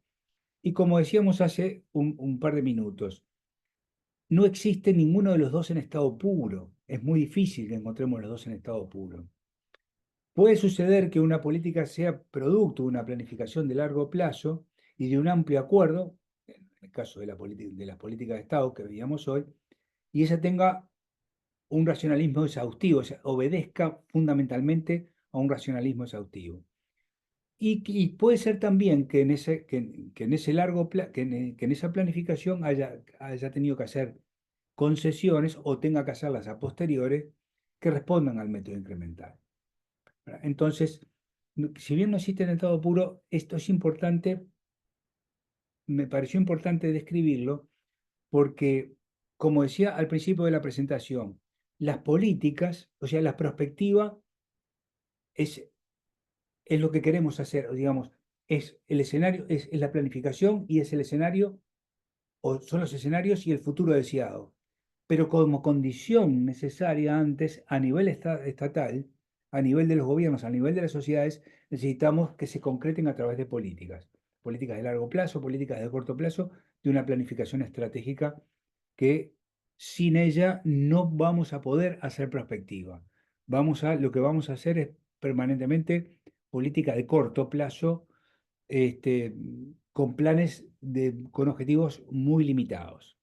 Y como decíamos hace un par de minutos, no existe ninguno de los dos en estado puro. Es muy difícil que encontremos los dos en estado puro. Puede suceder que una política sea producto de una planificación de largo plazo y de un amplio acuerdo, en el caso de las políticas de Estado que veíamos hoy, y esa tenga un racionalismo exhaustivo, o sea, obedezca fundamentalmente a un racionalismo exhaustivo. Y puede ser también que en ese que en esa planificación haya tenido que hacer concesiones o tenga que hacerlas a posteriores que respondan al método incremental. Entonces, si bien no existe en el estado puro, esto es importante, me pareció importante describirlo porque, como decía al principio de la presentación, las políticas, o sea, la perspectiva es, es lo que queremos hacer, digamos, es el escenario, es la planificación y es el escenario, o son los escenarios y el futuro deseado. Pero como condición necesaria antes, a nivel estatal, a nivel de los gobiernos, a nivel de las sociedades, necesitamos que se concreten a través de políticas. Políticas de largo plazo, políticas de corto plazo, de una planificación estratégica que sin ella no vamos a poder hacer prospectiva. Lo que vamos a hacer es permanentemente política de corto plazo, este, con planes con objetivos muy limitados.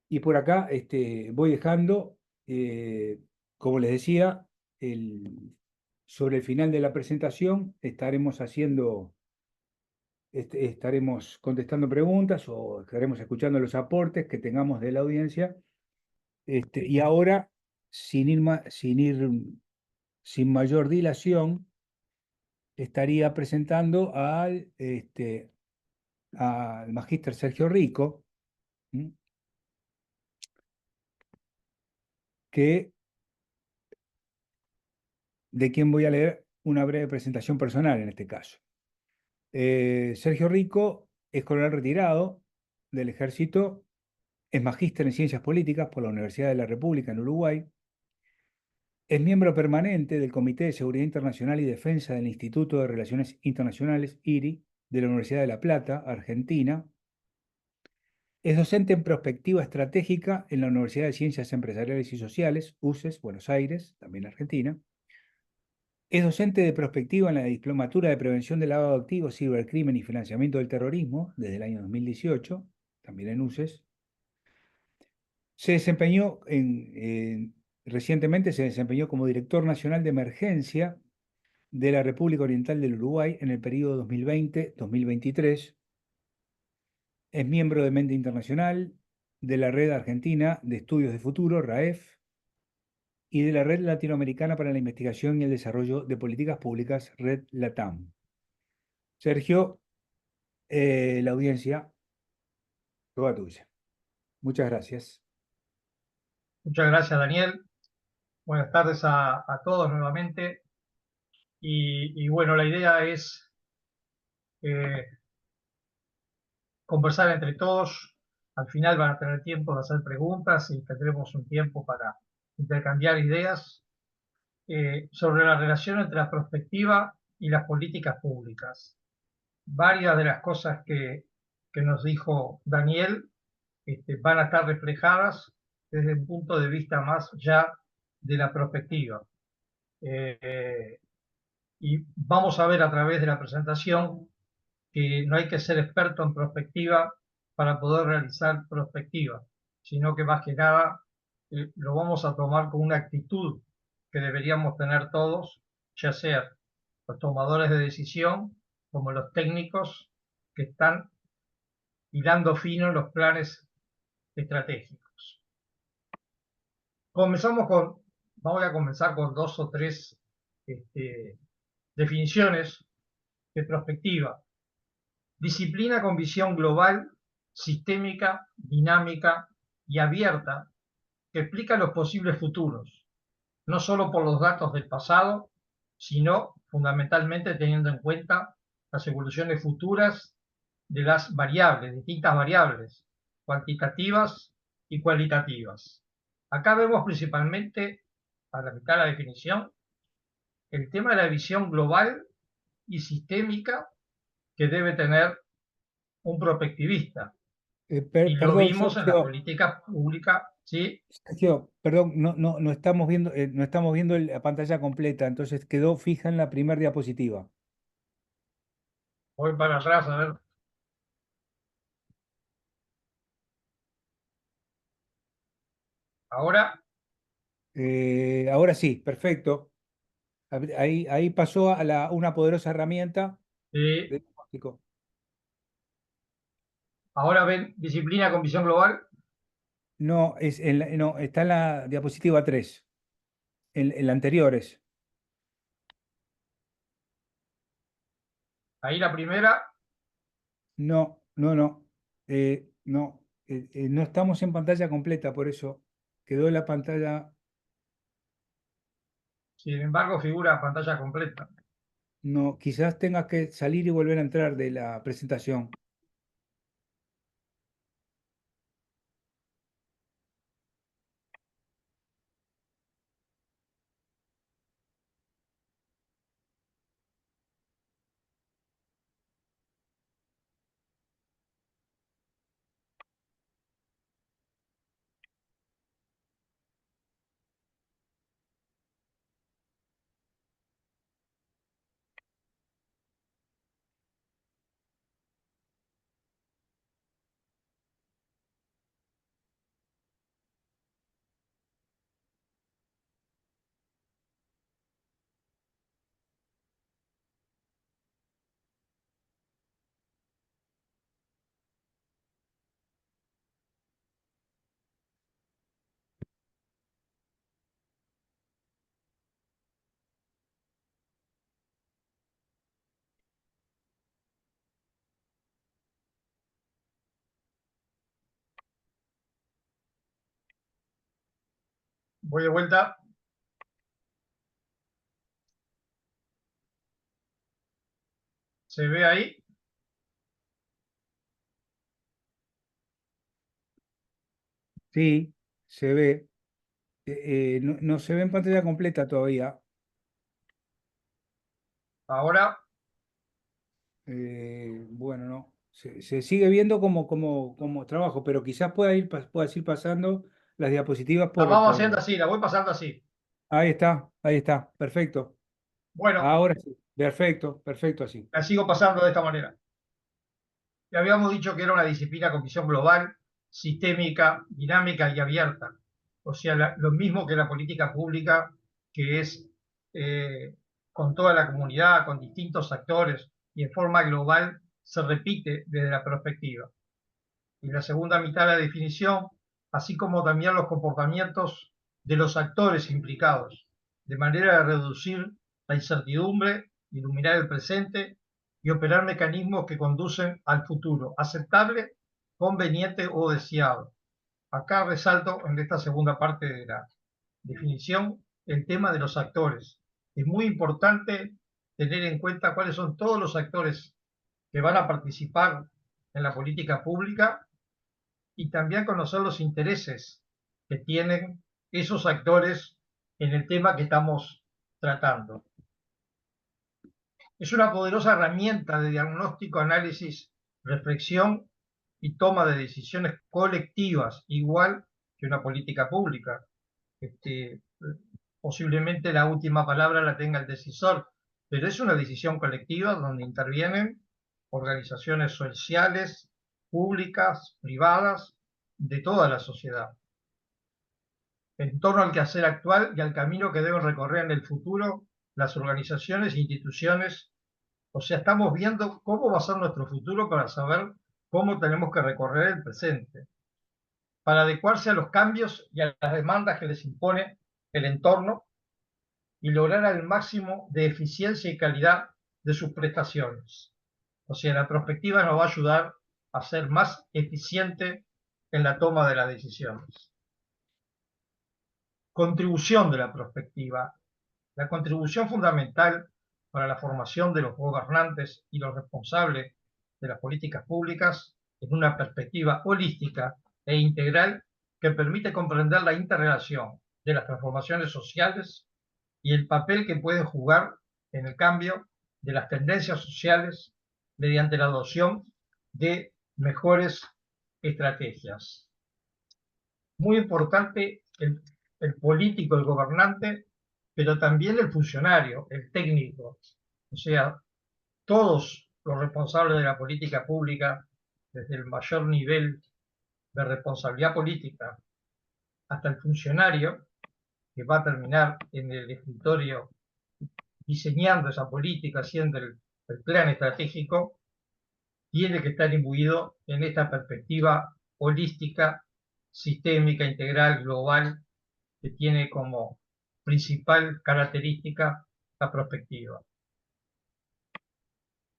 Y por acá voy dejando, eh, como les decía, sobre el final de la presentación estaremos contestando preguntas o estaremos escuchando los aportes que tengamos de la audiencia. Y ahora, sin mayor dilación, estaría presentando al magíster Sergio Rico, de quien voy a leer una breve presentación personal en este caso. Sergio Rico es coronel retirado del Ejército, es magíster en Ciencias Políticas por la Universidad de la República en Uruguay, es miembro permanente del Comité de Seguridad Internacional y Defensa del Instituto de Relaciones Internacionales, IRI, de la Universidad de La Plata, Argentina. Es docente en Prospectiva Estratégica en la Universidad de Ciencias Empresariales y Sociales, UCES, Buenos Aires, también Argentina. Es docente de Prospectiva en la Diplomatura de Prevención del Lavado de Activos, Cibercrimen y Financiamiento del Terrorismo desde el año 2018, también en UCES. Se desempeñó recientemente se desempeñó como Director Nacional de Emergencia de la República Oriental del Uruguay en el periodo 2020-2023. Es miembro de Mente Internacional, de la Red Argentina de Estudios de Futuro, RAEF, y de la Red Latinoamericana para la Investigación y el Desarrollo de Políticas Públicas, Red LATAM. Sergio, la audiencia. Toda tuya. Muchas gracias. Muchas gracias, Daniel. Buenas tardes a todos nuevamente. Y bueno, la idea es eh, conversar entre todos. Al final van a tener tiempo de hacer preguntas y tendremos un tiempo para intercambiar ideas sobre la relación entre la prospectiva y las políticas públicas. Varias de las cosas que nos dijo Daniel van a estar reflejadas desde un punto de vista más ya de la prospectiva. Y vamos a ver a través de la presentación que no hay que ser experto en prospectiva para poder realizar prospectiva, sino que más que nada lo vamos a tomar con una actitud que deberíamos tener todos, ya sea los tomadores de decisión como los técnicos que están hilando fino en los planes estratégicos. Voy a comenzar con dos o tres definiciones de prospectiva. Disciplina con visión global, sistémica, dinámica y abierta que explica los posibles futuros, no solo por los datos del pasado, sino fundamentalmente teniendo en cuenta las evoluciones futuras de las variables, distintas variables, cuantitativas y cualitativas. Acá vemos principalmente, a la mitad de la definición, el tema de la visión global y sistémica que debe tener un prospectivista. Y lo Perdón, vimos en la Sergio, política pública, ¿sí? Sergio, perdón, no estamos viendo, no estamos viendo la pantalla completa, entonces quedó fija en la primera diapositiva. Voy para atrás a ver. Ahora, Ahora sí, perfecto. Ahí pasó a una poderosa herramienta sí. de diagnóstico. Ahora ven disciplina con visión global. No, no, está en la diapositiva 3, en la anterior es. Ahí la primera. No, no, no. No, no estamos en pantalla completa, por eso quedó la pantalla. Sin embargo, figura pantalla completa. No, quizás tengas que salir y volver a entrar de la presentación. Voy de vuelta. ¿Se ve ahí? Sí, se ve. No se ve en pantalla completa todavía. Ahora, Bueno, no. Se sigue viendo como trabajo, pero quizás puedas ir pasando las diapositivas la por, vamos por... haciendo así, la voy pasando así. Ahí está, perfecto. Bueno, Ahora sí, perfecto, perfecto así. la sigo pasando de esta manera. Ya habíamos dicho que era una disciplina con visión global, sistémica, dinámica y abierta. O sea, lo mismo que la política pública, que es eh, con toda la comunidad, con distintos actores y en forma global, se repite desde la perspectiva. Y la segunda mitad de la definición, así como también los comportamientos de los actores implicados, de manera de reducir la incertidumbre, iluminar el presente y operar mecanismos que conducen al futuro aceptable conveniente o deseado. Acá resalto en esta segunda parte de la definición el tema de los actores. Es muy importante tener en cuenta cuáles son todos los actores que van a participar en la política pública y también conocer los intereses que tienen esos actores en el tema que estamos tratando. Es una poderosa herramienta de diagnóstico, análisis, reflexión y toma de decisiones colectivas, igual que una política pública. Posiblemente la última palabra la tenga el decisor, pero es una decisión colectiva donde intervienen organizaciones sociales, públicas, privadas, de toda la sociedad, en torno al quehacer actual y al camino que deben recorrer en el futuro las organizaciones e instituciones. O sea, estamos viendo cómo va a ser nuestro futuro para saber cómo tenemos que recorrer el presente, para adecuarse a los cambios y a las demandas que les impone el entorno y lograr el máximo de eficiencia y calidad de sus prestaciones. O sea, la prospectiva nos va a ayudar a ser más eficiente en la toma de las decisiones. Contribución de la prospectiva. La contribución fundamental para la formación de los gobernantes y los responsables de las políticas públicas es una perspectiva holística e integral que permite comprender la interrelación de las transformaciones sociales y el papel que pueden jugar en el cambio de las tendencias sociales mediante la adopción de mejores estrategias. Muy importante el político, el gobernante, pero también el funcionario, el técnico. O sea, todos los responsables de la política pública, desde el mayor nivel de responsabilidad política hasta el funcionario, que va a terminar en el escritorio diseñando esa política, haciendo el plan estratégico, tiene que estar imbuido en esta perspectiva holística, sistémica, integral, global, que tiene como principal característica la prospectiva.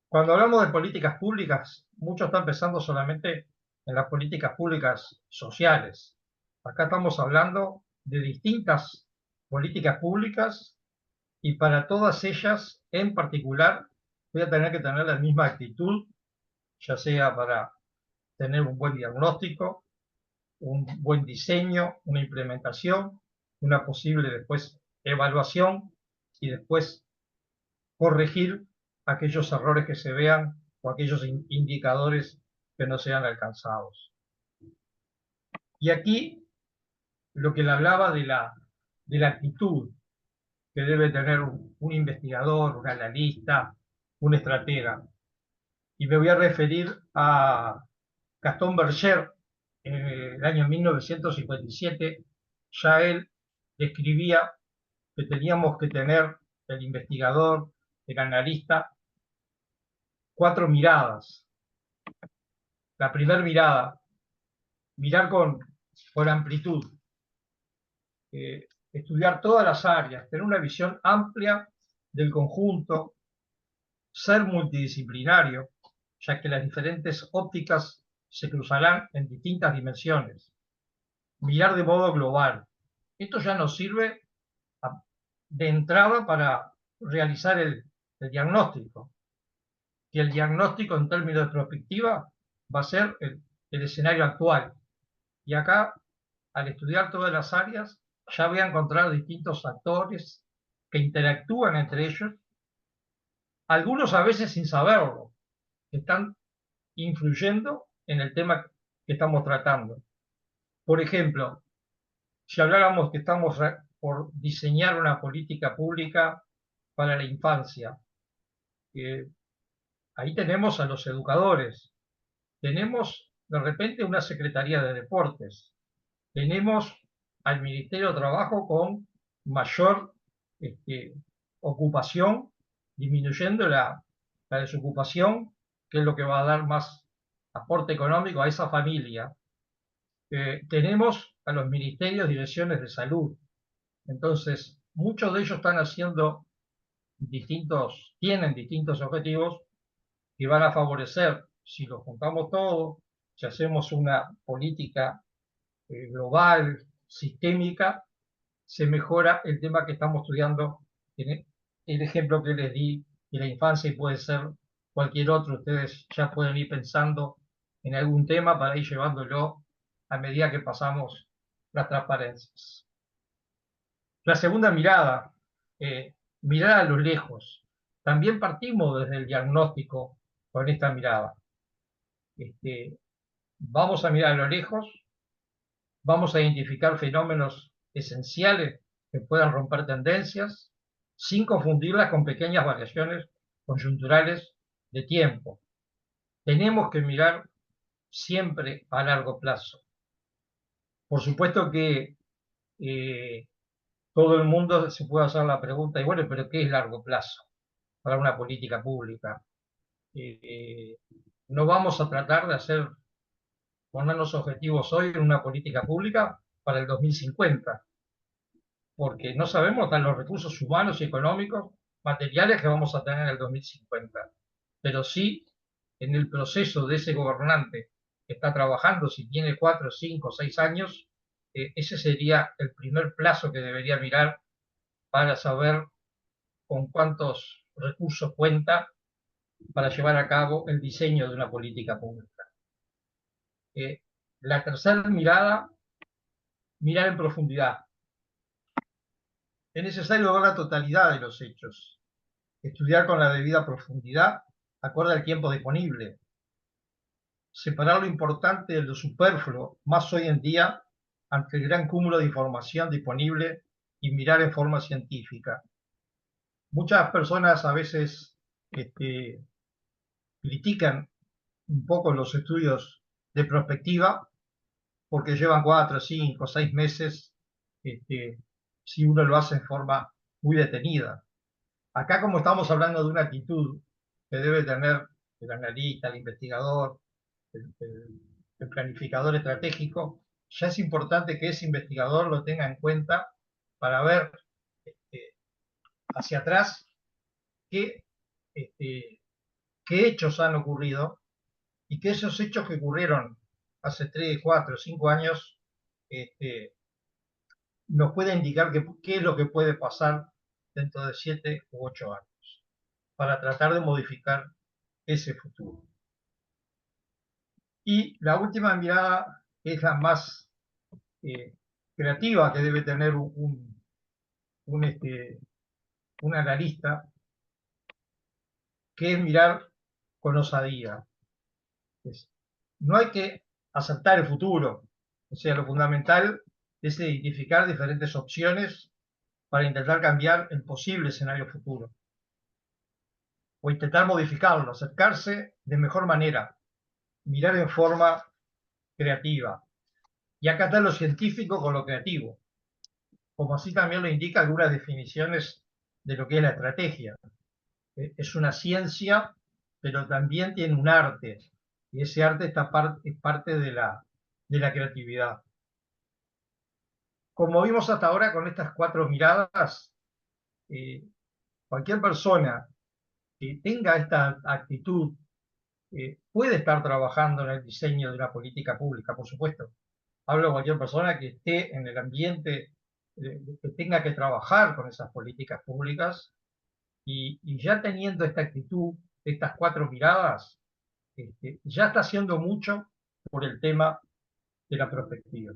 Cuando hablamos de políticas públicas, muchos están pensando solamente en las políticas públicas sociales. Acá estamos hablando de distintas políticas públicas y para todas ellas en particular voy a tener que tener la misma actitud, ya sea para tener un buen diagnóstico, un buen diseño, una implementación, una posible después evaluación y después corregir aquellos errores que se vean o aquellos indicadores que no sean alcanzados. Y aquí lo que le hablaba de la actitud que debe tener un investigador, un analista, un estratega. Y me voy a referir a Gaston Berger. En el año 1957 ya él describía que teníamos que tener el investigador, el analista, 4 miradas. La primera mirada, mirar con amplitud, estudiar todas las áreas, tener una visión amplia del conjunto, ser multidisciplinario, ya que las diferentes ópticas se cruzarán en distintas dimensiones. Mirar de modo global. Esto ya nos sirve de entrada para realizar el diagnóstico. Que el diagnóstico en términos de perspectiva va a ser el escenario actual. Y acá, al estudiar todas las áreas, ya voy a encontrar distintos actores que interactúan entre ellos, algunos a veces sin saberlo, que están influyendo en el tema que estamos tratando. Por ejemplo, si habláramos que estamos por diseñar una política pública para la infancia, ahí tenemos a los educadores, tenemos de repente una Secretaría de Deportes, tenemos al Ministerio de Trabajo con mayor ocupación, disminuyendo la desocupación, que es lo que va a dar más aporte económico a esa familia. Tenemos a los ministerios, direcciones de salud. Entonces, muchos de ellos están haciendo tienen distintos objetivos que van a favorecer, si los juntamos todos, si hacemos una política global, sistémica, se mejora el tema que estamos estudiando. El ejemplo que les di de la infancia y puede ser cualquier otro. Ustedes ya pueden ir pensando en algún tema para ir llevándolo a medida que pasamos las transparencias. La segunda mirada, mirar a lo lejos. También partimos desde el diagnóstico con esta mirada. Vamos a mirar a lo lejos, vamos a identificar fenómenos esenciales que puedan romper tendencias, sin confundirlas con pequeñas variaciones coyunturales de tiempo. Tenemos que mirar siempre a largo plazo. Por supuesto que todo el mundo se puede hacer la pregunta, y bueno, pero ¿qué es largo plazo para una política pública? No vamos a tratar de ponernos objetivos hoy en una política pública para el 2050, porque no sabemos los recursos humanos y económicos, materiales que vamos a tener en el 2050, pero sí en el proceso de ese gobernante que está trabajando, si tiene 4, 5, 6 años, ese sería el primer plazo que debería mirar para saber con cuántos recursos cuenta para llevar a cabo el diseño de una política pública. La tercera mirada, mirar en profundidad. Es necesario ver la totalidad de los hechos, estudiar con la debida profundidad, acorde al tiempo disponible, separar lo importante de lo superfluo, más hoy en día ante el gran cúmulo de información disponible, y mirar en forma científica. Muchas personas a veces critican un poco los estudios de prospectiva porque llevan 4, 5, 6 meses si uno lo hace en forma muy detenida. Acá, como estamos hablando de una actitud que debe tener el analista, el investigador, el planificador estratégico, ya es importante que ese investigador lo tenga en cuenta para ver hacia atrás qué hechos han ocurrido, y que esos hechos que ocurrieron hace 3, 4, 5 años nos puede indicar qué es lo que puede pasar dentro de 7 u 8 años, para tratar de modificar ese futuro. Y la última mirada es la más creativa que debe tener un analista, que es mirar con osadía. No hay que aceptar el futuro, o sea, lo fundamental es identificar diferentes opciones para intentar cambiar el posible escenario futuro, o intentar modificarlo, acercarse de mejor manera, mirar en forma creativa. Y acá está lo científico con lo creativo, como así también lo indica algunas definiciones de lo que es la estrategia. Es una ciencia, pero también tiene un arte, y ese arte es parte de la creatividad. Como vimos hasta ahora con estas 4 miradas, cualquier persona que tenga esta actitud puede estar trabajando en el diseño de una política pública, por supuesto. Hablo de cualquier persona que esté en el ambiente, que tenga que trabajar con esas políticas públicas, y ya teniendo esta actitud, estas 4 miradas, ya está haciendo mucho por el tema de la prospectiva.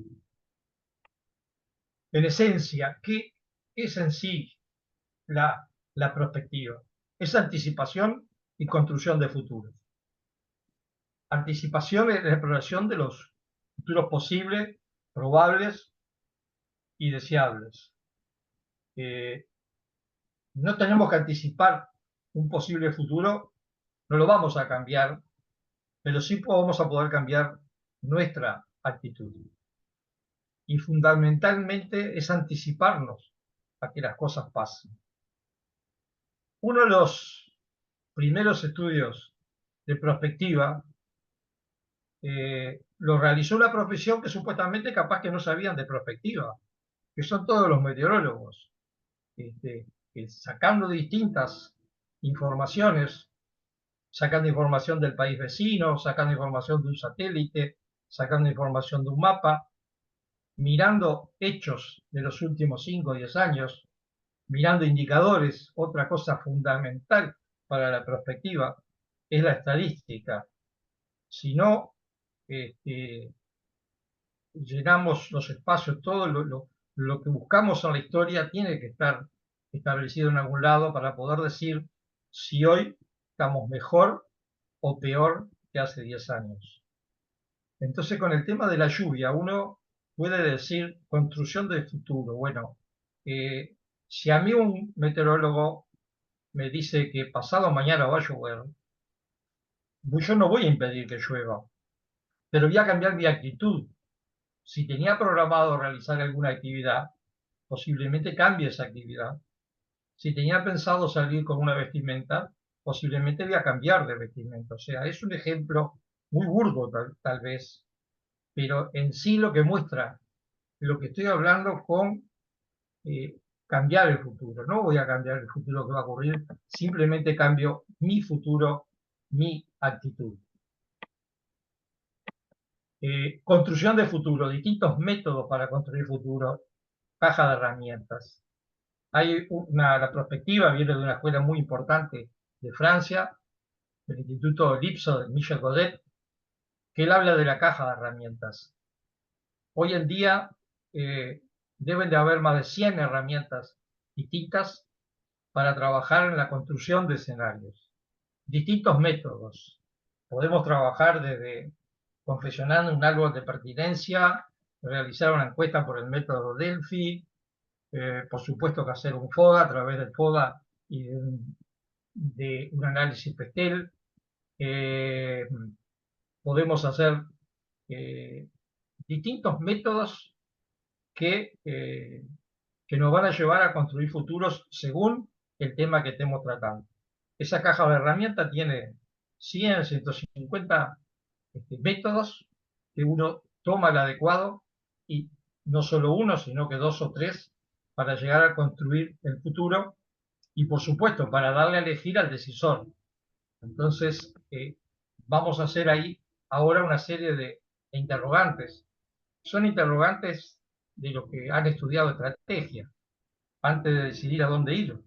En esencia, ¿qué es en sí la prospectiva? Es anticipación y construcción de futuros. Anticipación es la exploración de los futuros posibles, probables y deseables. No tenemos que anticipar un posible futuro, no lo vamos a cambiar, pero sí vamos a poder cambiar nuestra actitud. Y fundamentalmente es anticiparnos a que las cosas pasen. Uno de los primeros estudios de prospectiva lo realizó una profesión que supuestamente capaz que no sabían de prospectiva, que son todos los meteorólogos, que sacando distintas informaciones sacando información del país vecino, sacando información de un satélite, sacando información de un mapa, mirando hechos de los últimos 5 o 10 años, mirando indicadores. Otra cosa fundamental para la prospectiva es la estadística. Si no llenamos los espacios, todo lo que buscamos en la historia tiene que estar establecido en algún lado para poder decir si hoy estamos mejor o peor que hace 10 años. Entonces, con el tema de la lluvia, uno puede decir construcción del futuro. Bueno, si a mí un meteorólogo me dice que pasado mañana va a llover, yo no voy a impedir que llueva, pero voy a cambiar mi actitud. Si tenía programado realizar alguna actividad, posiblemente cambie esa actividad. Si tenía pensado salir con una vestimenta, posiblemente voy a cambiar de vestimenta. O sea, es un ejemplo muy burdo tal vez, pero en sí lo que muestra lo que estoy hablando con cambiar el futuro. No voy a cambiar el futuro que va a ocurrir, simplemente cambio mi futuro, mi actitud. Construcción de futuro, distintos métodos para construir futuro, caja de herramientas. La prospectiva viene de una escuela muy importante de Francia, del Instituto Lipso de Michel Godet, que él habla de la caja de herramientas. Hoy en día deben de haber más de 100 herramientas distintas para trabajar en la construcción de escenarios. Distintos métodos. Podemos trabajar desde confeccionando un árbol de pertinencia, realizar una encuesta por el método Delphi, por supuesto que hacer un FODA a través del FODA y de un análisis PESTEL. Podemos hacer distintos métodos que nos van a llevar a construir futuros según el tema que estemos tratando. Esa caja de herramientas tiene 100, 150 métodos que uno toma el adecuado y no solo uno, sino que 2 o 3 para llegar a construir el futuro y por supuesto para darle a elegir al decisor. Entonces vamos a hacer ahí ahora una serie de interrogantes. Son interrogantes de los que han estudiado estrategia antes de decidir a dónde ir.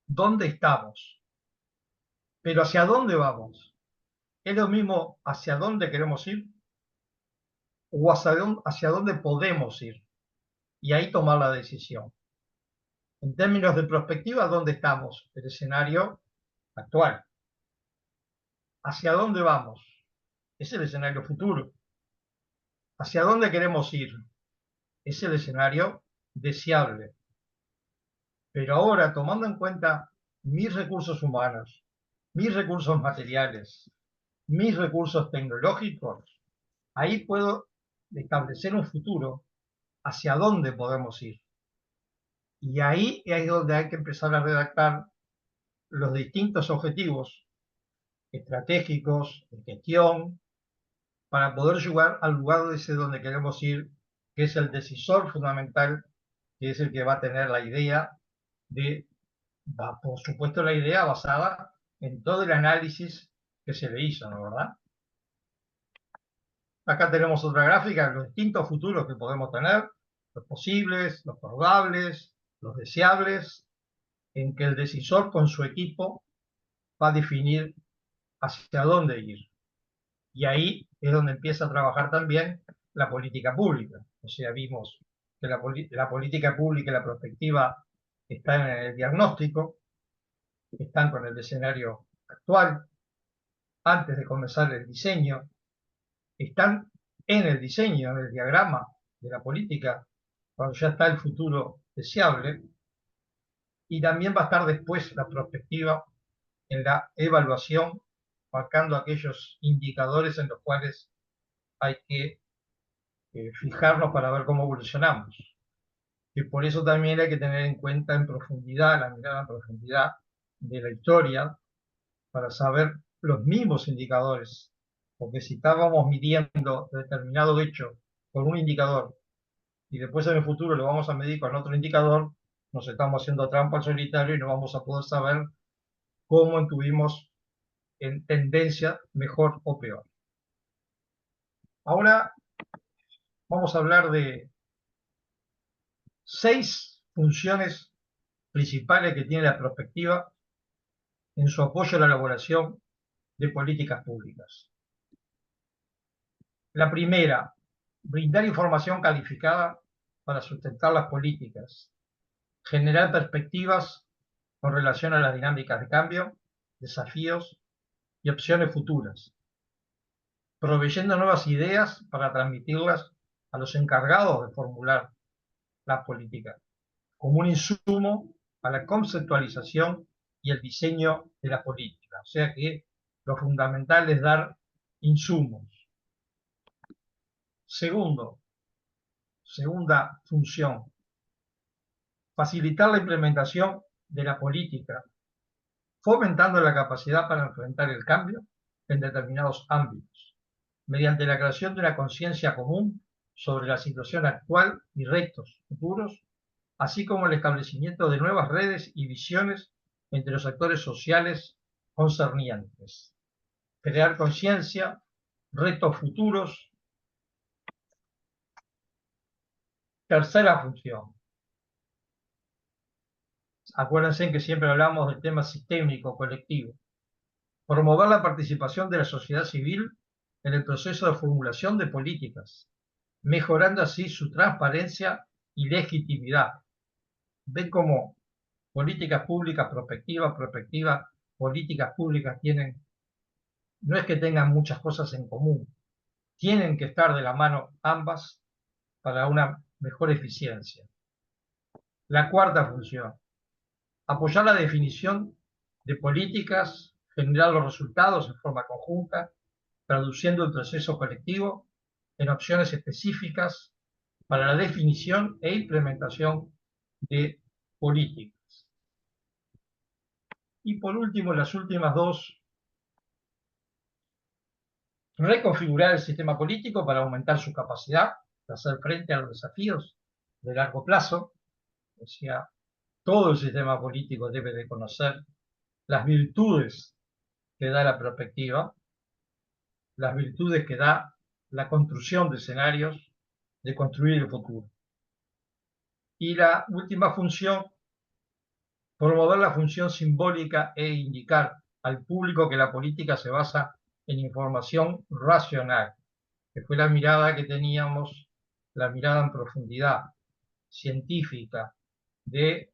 ¿Dónde estamos? Pero ¿hacia dónde vamos? ¿Es lo mismo hacia dónde queremos ir o hacia dónde podemos ir? Y ahí tomar la decisión. En términos de perspectiva, ¿dónde estamos? El escenario actual. ¿Hacia dónde vamos? Es el escenario futuro. ¿Hacia dónde queremos ir? Es el escenario deseable. Pero ahora, tomando en cuenta mis recursos humanos, mis recursos materiales, mis recursos tecnológicos, ahí puedo establecer un futuro hacia dónde podemos ir. Y ahí es donde hay que empezar a redactar los distintos objetivos estratégicos, de gestión, para poder llegar al lugar ese donde queremos ir, que es el decisor fundamental, que es el que va a tener la idea por supuesto, la idea basada en todo el análisis que se le hizo, ¿no? ¿Verdad? Acá tenemos otra gráfica de los distintos futuros que podemos tener, los posibles, los probables, los deseables, en que el decisor con su equipo va a definir hacia dónde ir. Y ahí es donde empieza a trabajar también la política pública. O sea, vimos que la política pública y la prospectiva están en el diagnóstico, están con el escenario actual, antes de comenzar el diseño, están en el diseño, en el diagrama de la política, cuando ya está el futuro deseable, y también va a estar después la prospectiva en la evaluación, marcando aquellos indicadores en los cuales hay que fijarnos para ver cómo evolucionamos. Y por eso también hay que tener en cuenta en profundidad, la mirada en profundidad de la historia, para saber los mismos indicadores. Porque si estábamos midiendo determinado hecho con un indicador y después en el futuro lo vamos a medir con otro indicador, nos estamos haciendo trampa al solitario y no vamos a poder saber cómo tuvimos en tendencia mejor o peor. Ahora vamos a hablar de 6 funciones principales que tiene la prospectiva en su apoyo a la elaboración de políticas públicas. La primera, brindar información calificada para sustentar las políticas, generar perspectivas con relación a las dinámicas de cambio, desafíos y opciones futuras, proveyendo nuevas ideas para transmitirlas a los encargados de formular las políticas, como un insumo a la conceptualización y el diseño de la política. O sea que lo fundamental es dar insumos. Segunda función, facilitar la implementación de la política, fomentando la capacidad para enfrentar el cambio en determinados ámbitos, mediante la creación de una conciencia común sobre la situación actual y retos futuros, así como el establecimiento de nuevas redes y visiones entre los actores sociales concernientes. Crear conciencia, retos futuros. Tercera función. Acuérdense que siempre hablamos del tema sistémico, colectivo. Promover la participación de la sociedad civil en el proceso de formulación de políticas, mejorando así su transparencia y legitimidad. Ven cómo políticas públicas, prospectiva, políticas públicas no es que tengan muchas cosas en común, tienen que estar de la mano ambas para una mejor eficiencia. La cuarta función, apoyar la definición de políticas, generar los resultados en forma conjunta, traduciendo el proceso colectivo en opciones específicas para la definición e implementación de políticas. Y por último, las últimas dos, reconfigurar el sistema político para aumentar su capacidad de hacer frente a los desafíos de largo plazo. O sea, todo el sistema político debe de conocer las virtudes que da la perspectiva, las virtudes que da la construcción de escenarios, de construir el futuro. Y la última función, promover la función simbólica e indicar al público que la política se basa en información racional, que fue la mirada que teníamos, la mirada en profundidad, científica, de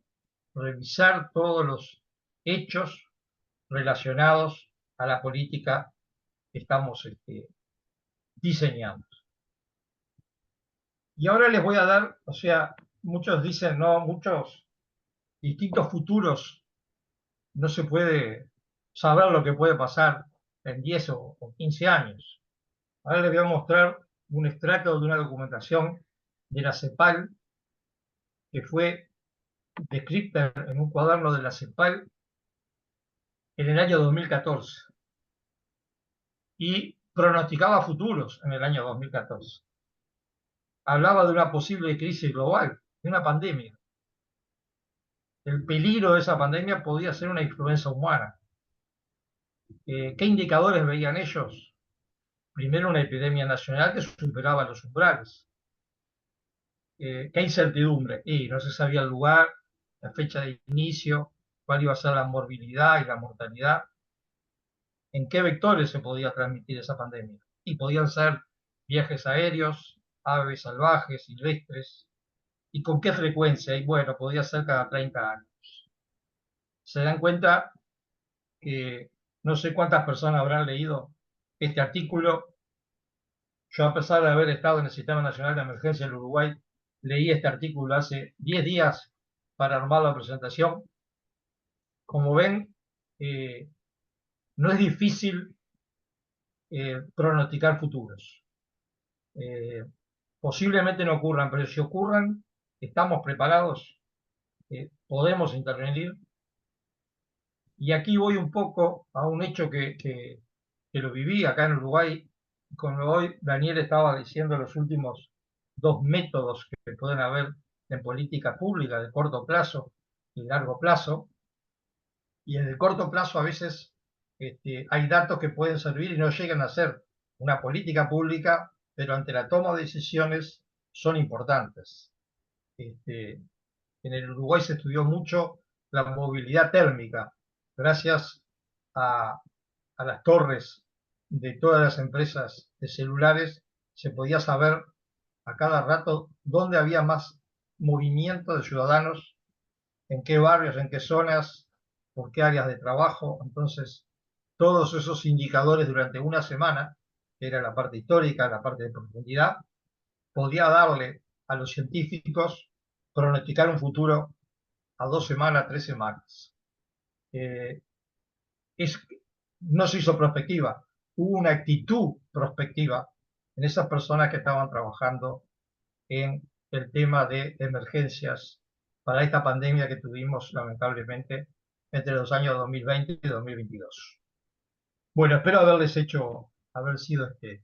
revisar todos los hechos relacionados a la política que estamos diseñando. Y ahora les voy a dar, o sea, muchos dicen, no, muchos distintos futuros, no se puede saber lo que puede pasar en 10 o 15 años. Ahora les voy a mostrar un extracto de una documentación de la CEPAL, que fue descrita en un cuaderno de la CEPAL en el año 2014 y pronosticaba futuros en el año 2014. Hablaba de una posible crisis global, de una pandemia. El peligro de esa pandemia podía ser una influenza humana. ¿Qué indicadores veían ellos? Primero, una epidemia nacional que superaba los umbrales. ¿Qué incertidumbre? Y no se sabía el lugar, la fecha de inicio, cuál iba a ser la morbilidad y la mortalidad, en qué vectores se podía transmitir esa pandemia. Y podían ser viajes aéreos, aves salvajes, silvestres, y con qué frecuencia. Y bueno, podía ser cada 30 años. Se dan cuenta que no sé cuántas personas habrán leído este artículo. Yo, a pesar de haber estado en el Sistema Nacional de Emergencia del Uruguay, leí este artículo hace 10 días para armar la presentación. Como ven, no es difícil pronosticar futuros. Posiblemente no ocurran, pero si ocurran, estamos preparados, podemos intervenir. Y aquí voy un poco a un hecho que lo viví acá en Uruguay. Como hoy Daniel estaba diciendo, los últimos 2 métodos que pueden haber en política pública de corto plazo y largo plazo. Y en el corto plazo a veces hay datos que pueden servir y no llegan a ser una política pública, pero ante la toma de decisiones son importantes. En el Uruguay se estudió mucho la movilidad térmica, gracias a, a las torres de todas las empresas de celulares, se podía saber a cada rato dónde había más movimiento de ciudadanos, en qué barrios, en qué zonas, por qué áreas de trabajo. Entonces, todos esos indicadores durante una semana, que era la parte histórica, la parte de profundidad, podía darle a los científicos pronosticar un futuro a 2 semanas, 3 semanas. Eh, es, no se hizo prospectiva, hubo una actitud prospectiva en esas personas que estaban trabajando en el tema de emergencias para esta pandemia que tuvimos lamentablemente entre los años 2020 y 2022. Bueno, espero haber sido de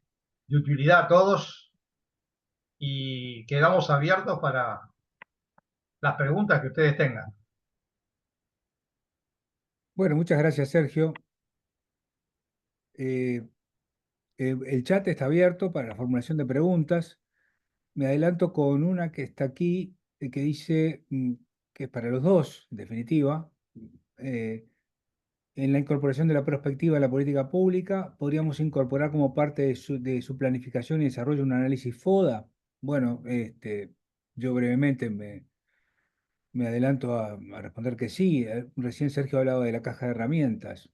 utilidad a todos y quedamos abiertos para las preguntas que ustedes tengan. Bueno, muchas gracias, Sergio. Eh, el chat está abierto para la formulación de preguntas. Me adelanto con una que está aquí, que dice que es para los dos, en definitiva. Eh, en la incorporación de la perspectiva a la política pública, podríamos incorporar como parte de su planificación y desarrollo un análisis FODA. Bueno, yo brevemente me adelanto a responder que sí. Recién Sergio hablaba de la caja de herramientas.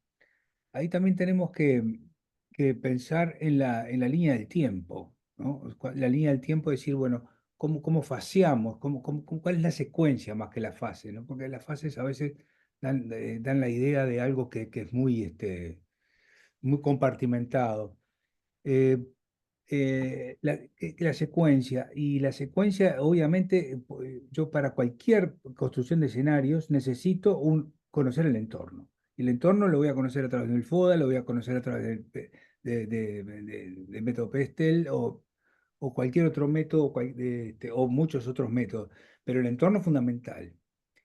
Ahí también tenemos que pensar en la línea del tiempo, ¿no? La línea del tiempo, decir, bueno, cómo faseamos, cuál es la secuencia más que la fase, ¿no? Porque las fases a veces dan la idea de algo que es muy, muy compartimentado. Eh, la secuencia, y la secuencia, obviamente, yo para cualquier construcción de escenarios necesito conocer el entorno. El entorno lo voy a conocer a través del FODA, lo voy a conocer a través del método Pestel o cualquier otro método, o muchos otros métodos, pero el entorno es fundamental.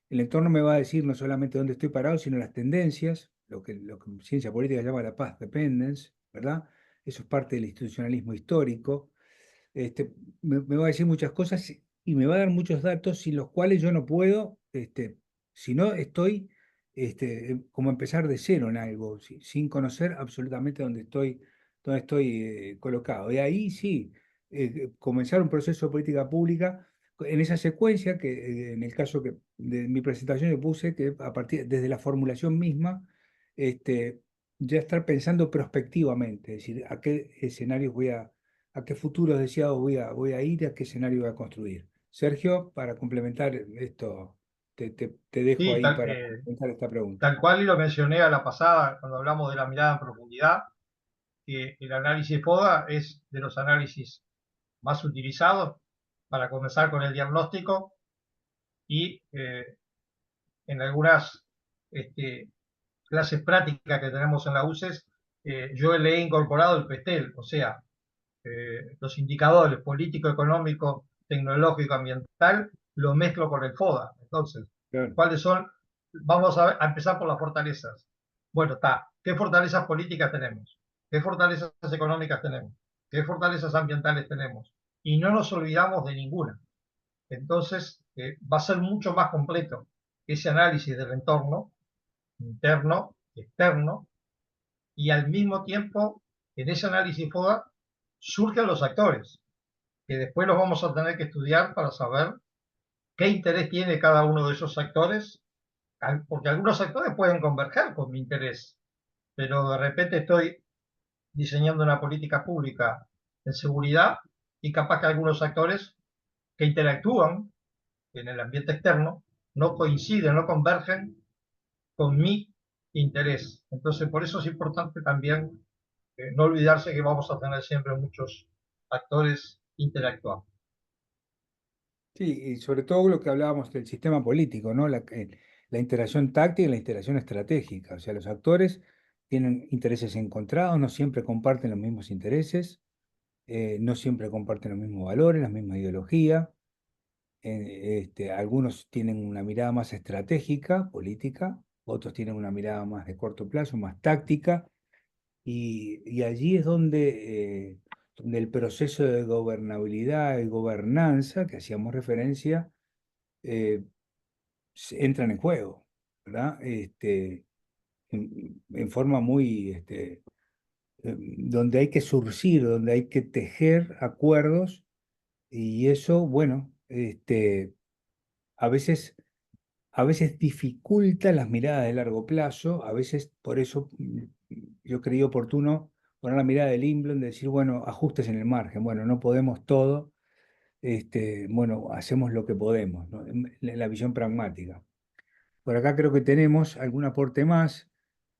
El entorno me va a decir no solamente dónde estoy parado, sino las tendencias, lo que ciencia política llama la path dependence, ¿verdad? Eso es parte del institucionalismo histórico. Me va a decir muchas cosas y me va a dar muchos datos sin los cuales yo no puedo, si no estoy, como empezar de cero en algo, sin conocer absolutamente dónde estoy colocado. Y ahí sí, comenzar un proceso de política pública en esa secuencia que en el caso de mi presentación yo puse que desde la formulación misma, este, ya estar pensando prospectivamente, es decir, a qué escenarios a qué futuros deseados voy a ir y a qué escenario voy a construir. Sergio, para complementar esto, te dejo Sí, ahí para complementar esta pregunta. tal cual y lo mencioné a la pasada cuando hablamos de la mirada en profundidad, que el análisis FODA es de los análisis más utilizados para comenzar con el diagnóstico y en algunas este, clases prácticas que tenemos en la UCES, yo le he incorporado el PESTEL, o sea, los indicadores político, económico, tecnológico, ambiental, lo mezclo con el FODA. Entonces, Claro. ¿cuáles son? Vamos a empezar por las fortalezas. Bueno, está. ¿Qué fortalezas políticas tenemos? ¿Qué fortalezas económicas tenemos? ¿Qué fortalezas ambientales tenemos? Y no nos olvidamos de ninguna. Entonces, va a ser mucho más completo ese análisis del entorno interno, externo, y al mismo tiempo, en ese análisis FODA, surgen los actores, que después los vamos a tener que estudiar para saber qué interés tiene cada uno de esos actores, porque algunos actores pueden converger con mi interés, pero de repente estoy diseñando una política pública en seguridad y capaz que algunos actores que interactúan en el ambiente externo no coinciden, no convergen con mi interés. Entonces, por eso es importante también no olvidarse que vamos a tener siempre muchos actores interactuando. Sí, y sobre todo lo que hablábamos del sistema político, ¿no? La interacción táctica y la interacción estratégica. O sea, los actores tienen intereses encontrados, no siempre comparten los mismos intereses, no siempre comparten los mismos valores, la misma ideología. Algunos tienen una mirada más estratégica, política, otros tienen una mirada más de corto plazo, más táctica, y allí es donde el proceso de gobernabilidad y gobernanza, que hacíamos referencia, eh, entran en juego, ¿verdad? En forma muy, donde hay que surcir, donde hay que tejer acuerdos, y eso, bueno, a veces, a veces dificulta las miradas de largo plazo, a veces por eso yo creí oportuno poner la mirada del Inblon, de decir, bueno, ajustes en el margen, bueno, no podemos todo, bueno, hacemos lo que podemos, ¿no? En la visión pragmática. Por acá creo que tenemos algún aporte más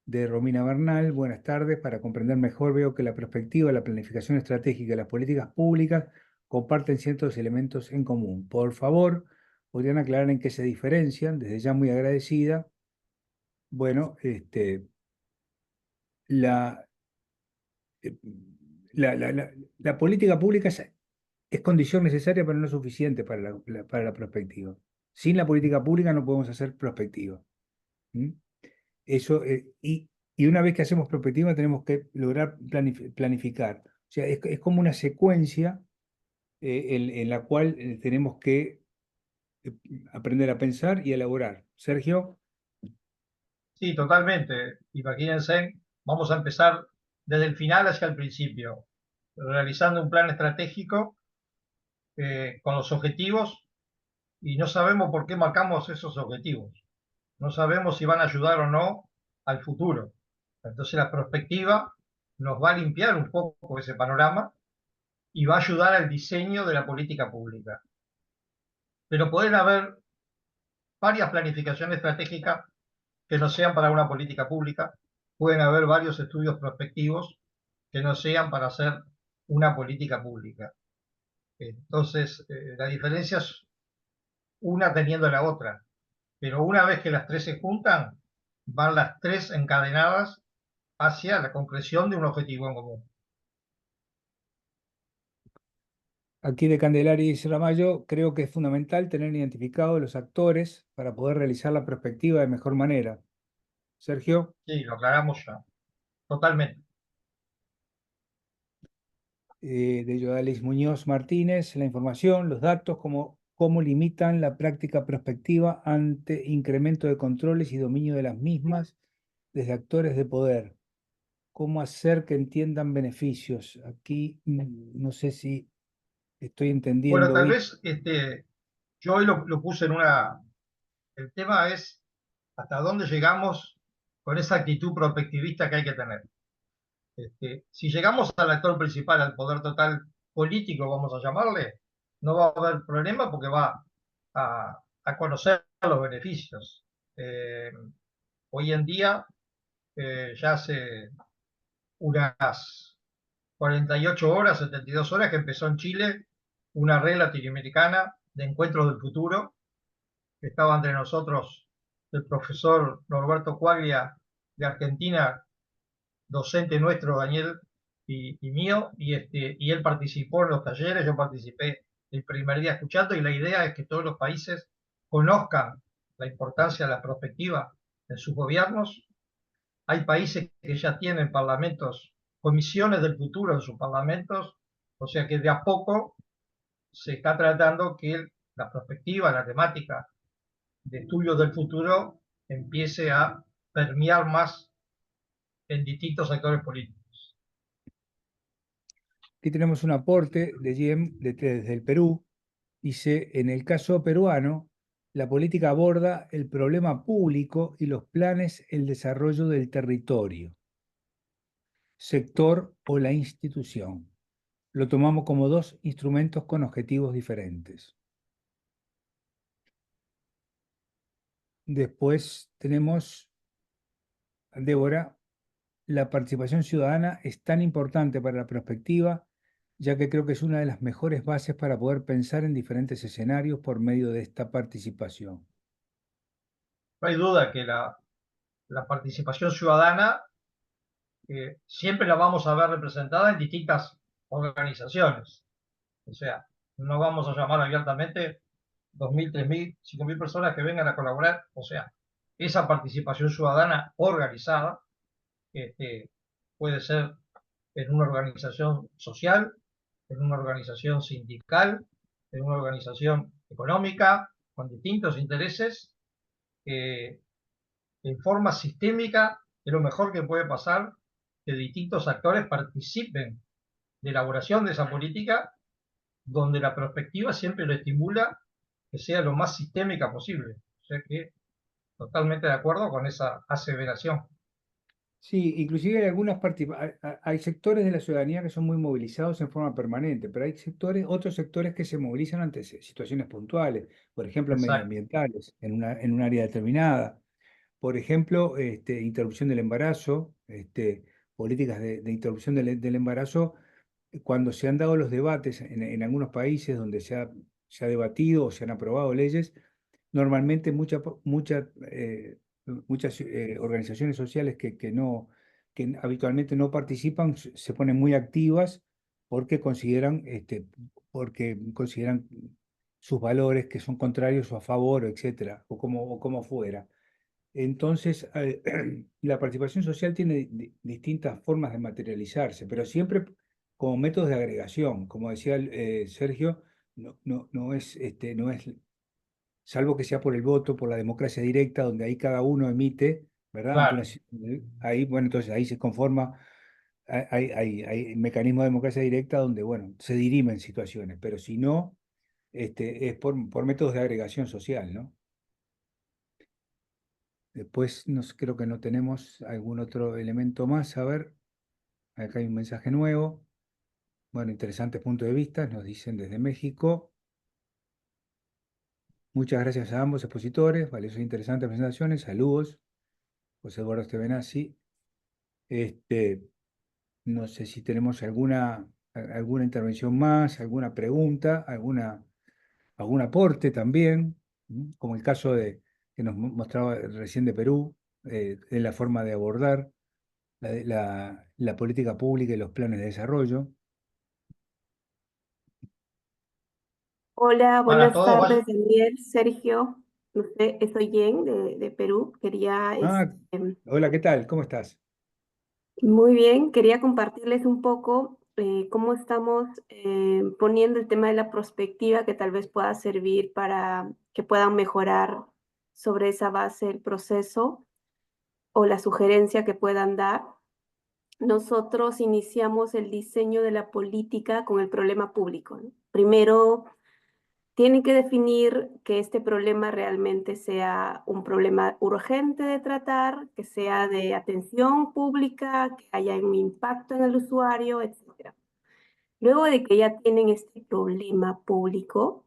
de Romina Bernal. Buenas tardes. Para comprender mejor, veo que la perspectiva, la planificación estratégica y las políticas públicas comparten ciertos elementos en común. Por favor, ¿podrían aclarar en qué se diferencian? Desde ya muy agradecida. Bueno, la, eh, la política pública es condición necesaria, pero no suficiente para para la prospectiva. Sin la política pública no podemos hacer prospectiva. ¿Mm? Eso, y una vez que hacemos perspectiva tenemos que lograr planificar. O sea, es como una secuencia en la cual tenemos que eh, aprender a pensar y elaborar. Sergio, Sí, totalmente. Imagínense, vamos a empezar desde el final hacia el principio, realizando un plan estratégico con los objetivos y no sabemos por qué marcamos esos objetivos. No sabemos si van a ayudar o no al futuro. Entonces la perspectiva nos va a limpiar un poco ese panorama y va a ayudar al diseño de la política pública. Pero pueden haber varias planificaciones estratégicas que no sean para una política pública, pueden haber varios estudios prospectivos que no sean para hacer una política pública. Entonces, la diferencia es una teniendo la otra, pero una vez que las tres se juntan, van las tres encadenadas hacia la concreción de un objetivo en común. aquí de Candelaria y Ramallo, creo que es fundamental tener identificados los actores para poder realizar la perspectiva de mejor manera. Sergio. Sí, lo aclaramos ya, totalmente. De Yodalis Muñoz Martínez, la información, los datos, cómo limitan la práctica prospectiva ante incremento de controles y dominio de las mismas desde actores de poder. Cómo hacer que entiendan beneficios. Aquí no sé si estoy Bueno, entendiendo tal bien. vez yo hoy lo puse en una... El tema es hasta dónde llegamos con esa actitud prospectivista que hay que tener. Si llegamos al actor principal, al poder total político, vamos a llamarle, no va a haber problema porque va a conocer los beneficios. Eh, Hoy en día, ya hace unas 48 horas, 72 horas que empezó en Chile una red latinoamericana de encuentros del futuro. Estaba entre nosotros el profesor Norberto Quaglia de Argentina, docente nuestro, Daniel y mío, y él participó en los talleres, yo participé el primer día escuchando, y la idea es que todos los países conozcan la importancia de la perspectiva en sus gobiernos. Hay países que ya tienen parlamentos, comisiones del futuro en sus parlamentos, o sea que de a poco se está tratando que la perspectiva, la temática de estudios del futuro empiece a permear más en distintos sectores políticos. Aquí tenemos un aporte de Jem desde el Perú. Dice, en el caso peruano, la política aborda el problema público y los planes, el desarrollo del territorio, sector o la institución. Lo tomamos como dos instrumentos con objetivos diferentes. Después tenemos, Débora, la participación ciudadana es tan importante para la perspectiva, ya que creo que es una de las mejores bases para poder pensar en diferentes escenarios por medio de esta participación. No hay duda que la participación ciudadana siempre la vamos a ver representada en distintas organizaciones. O sea, no vamos a llamar abiertamente 2.000, 3.000, 5.000 personas que vengan a colaborar. O sea, esa participación ciudadana organizada, puede ser en una organización social, en una organización sindical, en una organización económica, con distintos intereses, en forma sistémica, es lo mejor que puede pasar que distintos actores participen de elaboración de esa política, donde la perspectiva siempre lo estimula que sea lo más sistémica posible. O sea que totalmente de acuerdo con esa aseveración. Sí, inclusive hay algunas partes, hay sectores de la ciudadanía que son muy movilizados en forma permanente, pero hay sectores, otros sectores que se movilizan ante situaciones puntuales, por ejemplo, Exacto. medioambientales, en un área determinada. Por ejemplo, interrupción del embarazo, políticas de interrupción del embarazo, cuando se han dado los debates en algunos países donde se ha debatido o se han aprobado leyes, normalmente muchas organizaciones sociales que habitualmente no participan se ponen muy activas porque consideran sus valores que son contrarios o a favor, etcétera, o como fuera. Entonces, la participación social tiene distintas formas de materializarse, pero siempre como métodos de agregación. Como decía Sergio, no es, salvo que sea por el voto, por la democracia directa, donde ahí cada uno emite, ¿verdad? Claro. Ahí, bueno, entonces ahí se conforma, hay mecanismos de democracia directa donde, bueno, se dirimen situaciones, pero si no, es por métodos de agregación social, ¿no? Después creo que no tenemos algún otro elemento más. A ver, acá hay un mensaje nuevo. Bueno, interesante punto de vista, nos dicen desde México. Muchas gracias a ambos expositores, valiosas e interesantes presentaciones. Saludos, José Eduardo Estebenazzi. Este, no sé si tenemos alguna intervención más, alguna pregunta, algún aporte también, como el caso que nos mostraba recién de Perú, de la forma de abordar la política pública y los planes de desarrollo. Hola, Para buenas todos, tardes, Daniel, Sergio. No sé, soy Jen de Perú. Quería, Ah, hola, ¿qué tal? ¿Cómo estás? muy bien, quería compartirles un poco cómo estamos poniendo el tema de la prospectiva que tal vez pueda servir para que puedan mejorar sobre esa base el proceso o la sugerencia que puedan dar. Nosotros iniciamos el diseño de la política con el problema público, ¿no? Primero, tienen que definir que este problema realmente sea un problema urgente de tratar, que sea de atención pública, que haya un impacto en el usuario, etc. Luego de que ya tienen este problema público,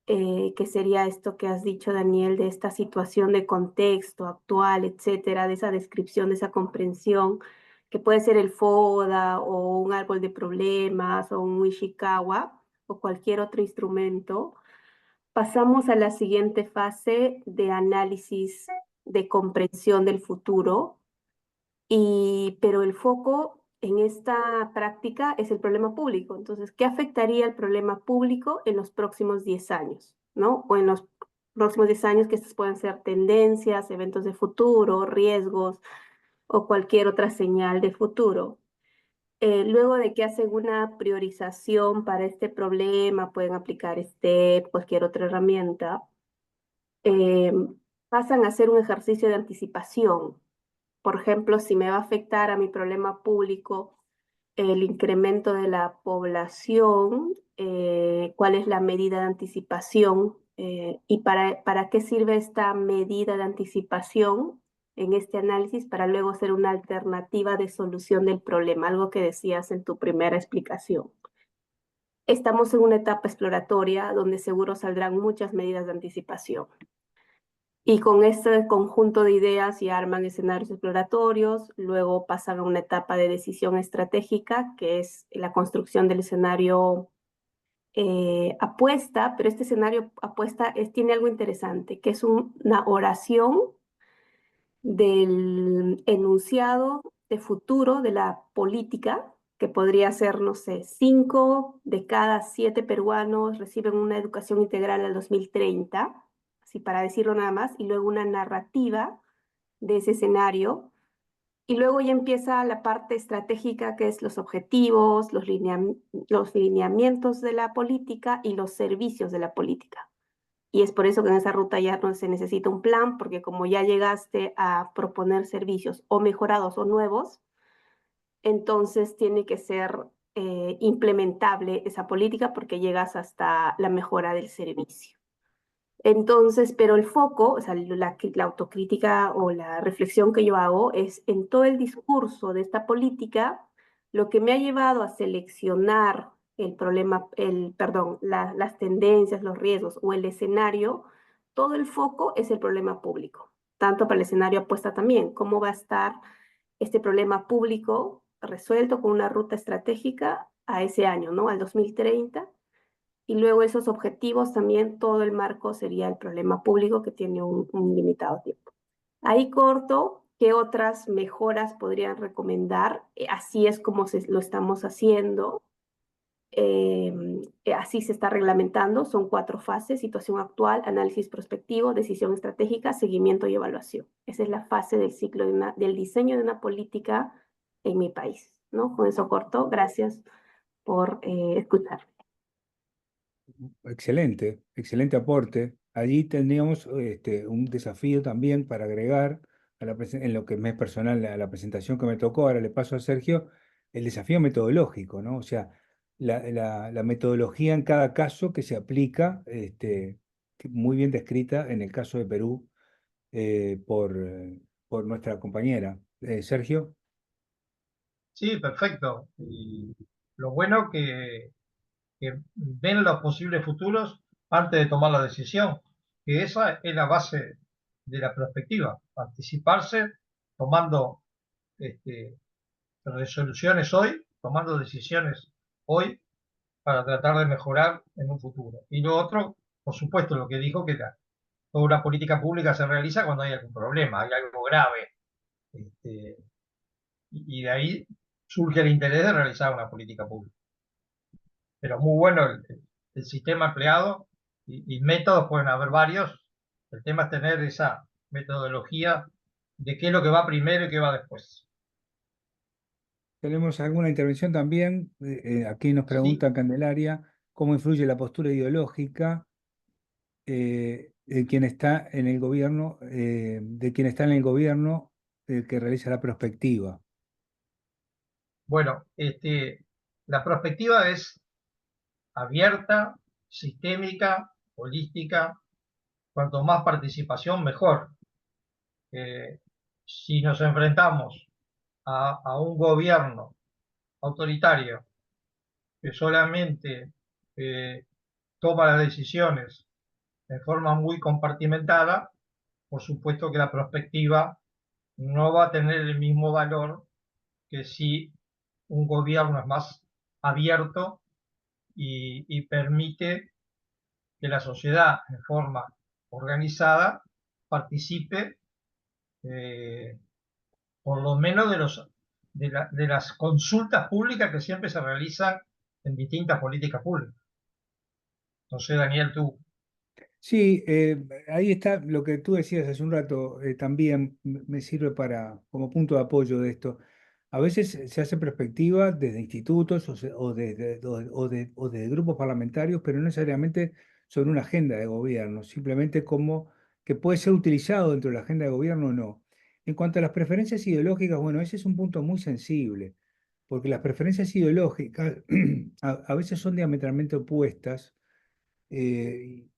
que sería esto que has dicho, Daniel, de esta situación de contexto actual, etcétera, de esa descripción, de esa comprensión, que puede ser el FODA o un árbol de problemas o un Ishikawa o cualquier otro instrumento. Pasamos a la siguiente fase de análisis de comprensión del futuro, pero el foco en esta práctica es el problema público. Entonces, ¿qué afectaría el problema público en los próximos 10 años? ¿No? O en los próximos 10 años, que estas pueden ser tendencias, eventos de futuro, riesgos o cualquier otra señal de futuro. Luego de que hacen una priorización para este problema, pueden aplicar STEP, cualquier otra herramienta, eh, pasan a hacer un ejercicio de anticipación. Por ejemplo, si me va a afectar a mi problema público el incremento de la población, cuál es la medida de anticipación y para qué sirve esta medida de anticipación en este análisis para luego hacer una alternativa de solución del problema, algo que decías en tu primera explicación. Estamos en una etapa exploratoria donde seguro saldrán muchas medidas de anticipación. Y con este conjunto de ideas ya arman escenarios exploratorios, luego pasan a una etapa de decisión estratégica, que es la construcción del escenario apuesta, pero este escenario apuesta tiene algo interesante, que es una oración del enunciado de futuro de la política, que podría ser, no sé, 5 de cada 7 peruanos reciben una educación integral al 2030. así para decirlo nada más, y luego una narrativa de ese escenario. Y luego ya empieza la parte estratégica, que es los objetivos, los lineamientos de la política y los servicios de la política. Y es por eso que en esa ruta ya no se necesita un plan, porque como ya llegaste a proponer servicios o mejorados o nuevos, entonces tiene que ser implementable esa política porque llegas hasta la mejora del servicio. Entonces, pero el foco, o sea, la autocrítica o la reflexión que yo hago es en todo el discurso de esta política, lo que me ha llevado a seleccionar el problema, perdón, las tendencias, los riesgos o el escenario, todo el foco es el problema público. Tanto para el escenario apuesta también, cómo va a estar este problema público resuelto con una ruta estratégica a ese año, ¿no? Al 2030. Y luego esos objetivos también, todo el marco sería el problema público que tiene un limitado tiempo. Ahí corto, ¿qué otras mejoras podrían recomendar? Así es como lo estamos haciendo. Así se está reglamentando. Son 4 fases: situación actual, análisis prospectivo, decisión estratégica, seguimiento y evaluación. Esa es la fase del ciclo del diseño de una política en mi país, ¿no? Con eso corto. Gracias por escuchar. Excelente, excelente aporte. Allí tendríamos un desafío también para agregar en lo que me es personal a la presentación que me tocó. Ahora le paso a Sergio el desafío metodológico, ¿no? O sea, la metodología en cada caso que se aplica, muy bien descrita en el caso de Perú por nuestra compañera. Sergio. Sí, perfecto. Y lo bueno que ven los posibles futuros antes de tomar la decisión, que esa es la base de la perspectiva, anticiparse tomando este, resoluciones hoy, tomando decisiones hoy para tratar de mejorar en un futuro. Y lo otro, por supuesto, lo que dijo, que toda una política pública se realiza cuando hay algún problema, hay algo grave. Este, y de ahí surge el interés de realizar una política pública. Pero muy bueno el sistema empleado y métodos pueden haber varios. El tema es tener esa metodología de qué es lo que va primero y qué va después. Tenemos alguna intervención también. Aquí nos Sí, pregunta Candelaria cómo influye la postura ideológica de quien está en el gobierno, que realiza la prospectiva. bueno, la perspectiva es abierta, sistémica, holística. Cuanto más participación, mejor. Eh, si nos enfrentamos a un gobierno autoritario que solamente eh, toma las decisiones de forma muy compartimentada, por supuesto que la perspectiva no va a tener el mismo valor que si un gobierno es más abierto y permite que la sociedad de forma organizada participe eh, por lo menos de las consultas públicas que siempre se realizan en distintas políticas públicas. No sé, Daniel, tú. Sí, ahí está lo que tú decías hace un rato, también me sirve como punto de apoyo de esto. A veces se hace perspectiva desde institutos o de grupos parlamentarios, pero no necesariamente sobre una agenda de gobierno, simplemente como que puede ser utilizado dentro de la agenda de gobierno o no. En cuanto a las preferencias ideológicas, bueno, ese es un punto muy sensible, porque las preferencias ideológicas a veces son diametralmente opuestas. eh,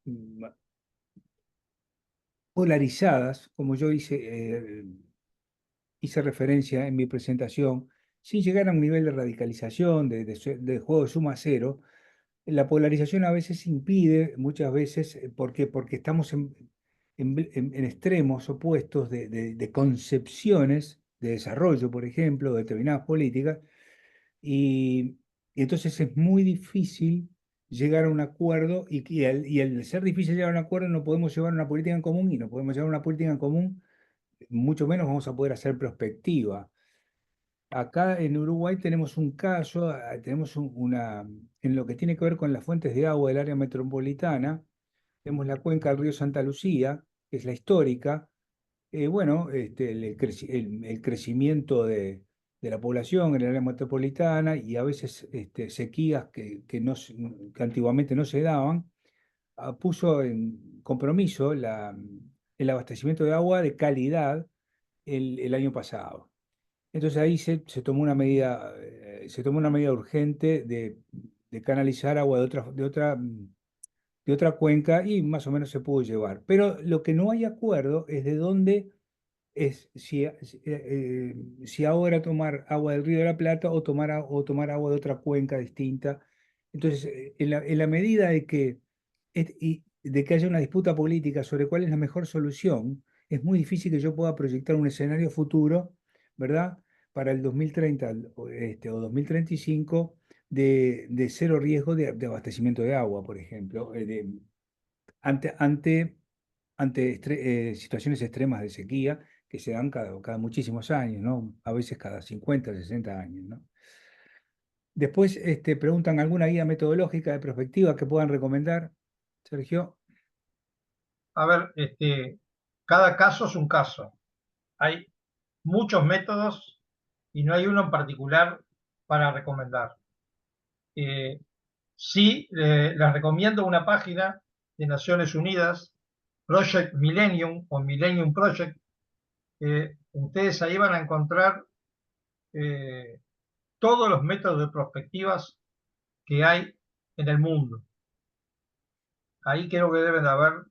Polarizadas, como yo hice referencia en mi presentación, sin llegar a un nivel de radicalización, de juego de suma cero. La polarización a veces impide, muchas veces, ¿por qué? Porque estamos en extremos opuestos de concepciones de desarrollo, por ejemplo, de determinadas políticas, y, y entonces es muy difícil llegar a un acuerdo y al ser difícil llegar a un acuerdo no podemos llevar una política en común y no podemos llevar una política en común, mucho menos vamos a poder hacer prospectiva. Acá en Uruguay tenemos un caso, tenemos en lo que tiene que ver con las fuentes de agua del área metropolitana, Tenemos la cuenca del río Santa Lucía, que es la histórica. Bueno, el crecimiento de la población en el área metropolitana y a veces sequías que antiguamente no se daban, puso en compromiso el abastecimiento de agua de calidad el año pasado. Entonces ahí se tomó una medida urgente de canalizar agua de otra cuenca y más o menos se pudo llevar. Pero lo que no hay acuerdo es de dónde si ahora tomar agua del Río de la Plata o tomar agua de otra cuenca distinta. Entonces, en la medida de que haya una disputa política sobre cuál es la mejor solución, es muy difícil que yo pueda proyectar un escenario futuro, ¿verdad? Para el 2030 o 2035 de cero riesgo de abastecimiento de agua, por ejemplo, ante, ante, ante situaciones extremas de sequía que se dan cada muchísimos años, ¿no? A veces cada 50, 60 años, ¿no? Después preguntan alguna guía metodológica de prospectiva que puedan recomendar, Sergio. A ver, cada caso es un caso. Hay muchos métodos y no hay uno en particular para recomendar. Sí, les recomiendo una página de Naciones Unidas, Project Millennium o Millennium Project. Ustedes ahí van a encontrar todos los métodos de prospectivas que hay en el mundo. Ahí creo que deben de haber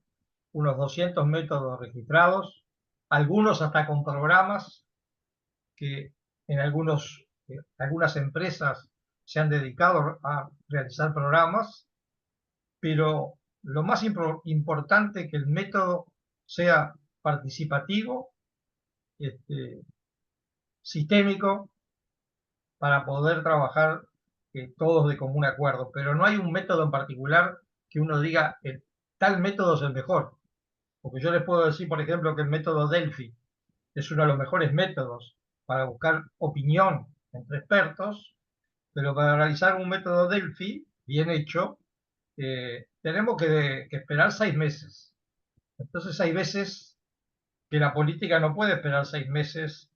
unos 200 métodos registrados, algunos hasta con programas que en algunas empresas se han dedicado a realizar programas, pero lo más importante es que el método sea participativo, sistémico, para poder trabajar todos de común acuerdo. Pero no hay un método en particular que uno diga, tal método es el mejor. Porque yo les puedo decir, por ejemplo, que el método Delphi es uno de los mejores métodos para buscar opinión entre expertos, pero para realizar un método Delphi bien hecho, tenemos que esperar 6 meses. Entonces hay veces que la política no puede esperar 6 meses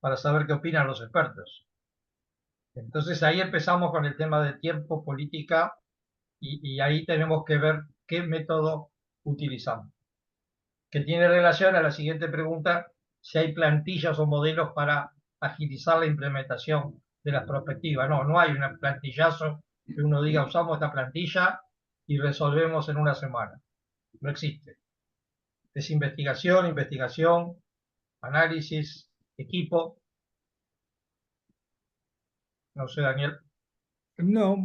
para saber qué opinan los expertos. Entonces ahí empezamos con el tema de tiempo, política, y ahí tenemos que ver qué método utilizamos. Que tiene relación a la siguiente pregunta, si hay plantillas o modelos para agilizar la implementación de las perspectivas. No, no hay un plantillazo que uno diga usamos esta plantilla y resolvemos en una semana. No existe. Es investigación, análisis, equipo. No sé, Daniel. No,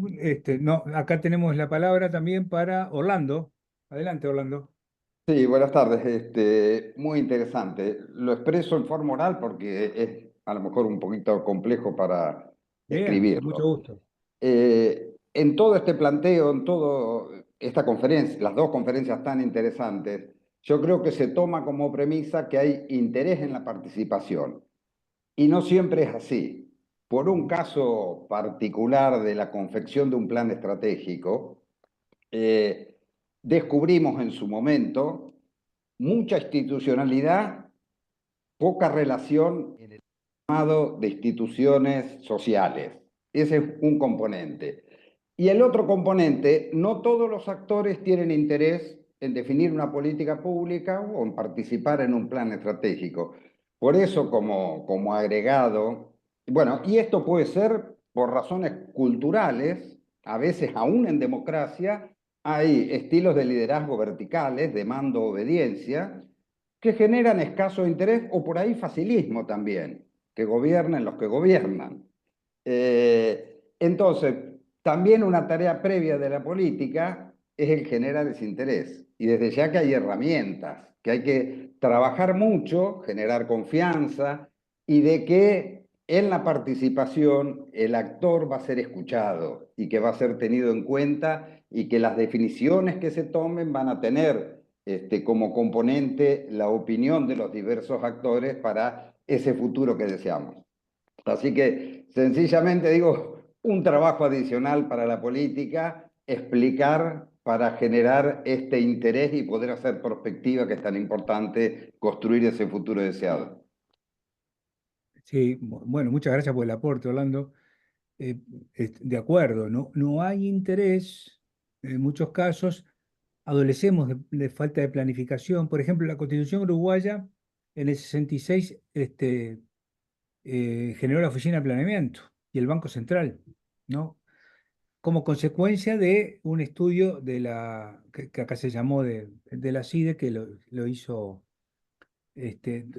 no, acá tenemos la palabra también para Orlando. Adelante, Orlando. Sí, buenas tardes. Muy interesante. Lo expreso en forma oral porque es a lo mejor un poquito complejo para Bien, con mucho escribirlo. gusto. En todo este planteo, en toda esta conferencia, las dos conferencias tan interesantes, yo creo que se toma como premisa que hay interés en la participación. Y no siempre es así. Por un caso particular de la confección de un plan estratégico, descubrimos en su momento mucha institucionalidad, poca relación en el llamado de instituciones sociales. Ese es un componente. Y el otro componente, no todos los actores tienen interés en definir una política pública o en participar en un plan estratégico. Por eso, como agregado, bueno, y esto puede ser por razones culturales, a veces aún en democracia, hay estilos de liderazgo verticales, de mando-obediencia, que generan escaso interés o por ahí facilismo también, que gobiernen los que gobiernan. Entonces, también una tarea previa de la política es el generar desinterés. Y desde ya que hay herramientas, que hay que trabajar mucho, generar confianza y de que en la participación el actor va a ser escuchado y que va a ser tenido en cuenta y que las definiciones que se tomen van a tener como componente la opinión de los diversos actores para ese futuro que deseamos. Así que sencillamente digo, un trabajo adicional para la política, explicar para generar este interés y poder hacer perspectiva que es tan importante construir ese futuro deseado. Sí, bueno, muchas gracias por el aporte, Orlando. De acuerdo, no hay interés en muchos casos, adolecemos de falta de planificación. Por ejemplo, la Constitución uruguaya en el 66 generó la Oficina de Planeamiento y el Banco Central, ¿no? Como consecuencia de un estudio que acá se llamó de la CIDE, que lo hizo,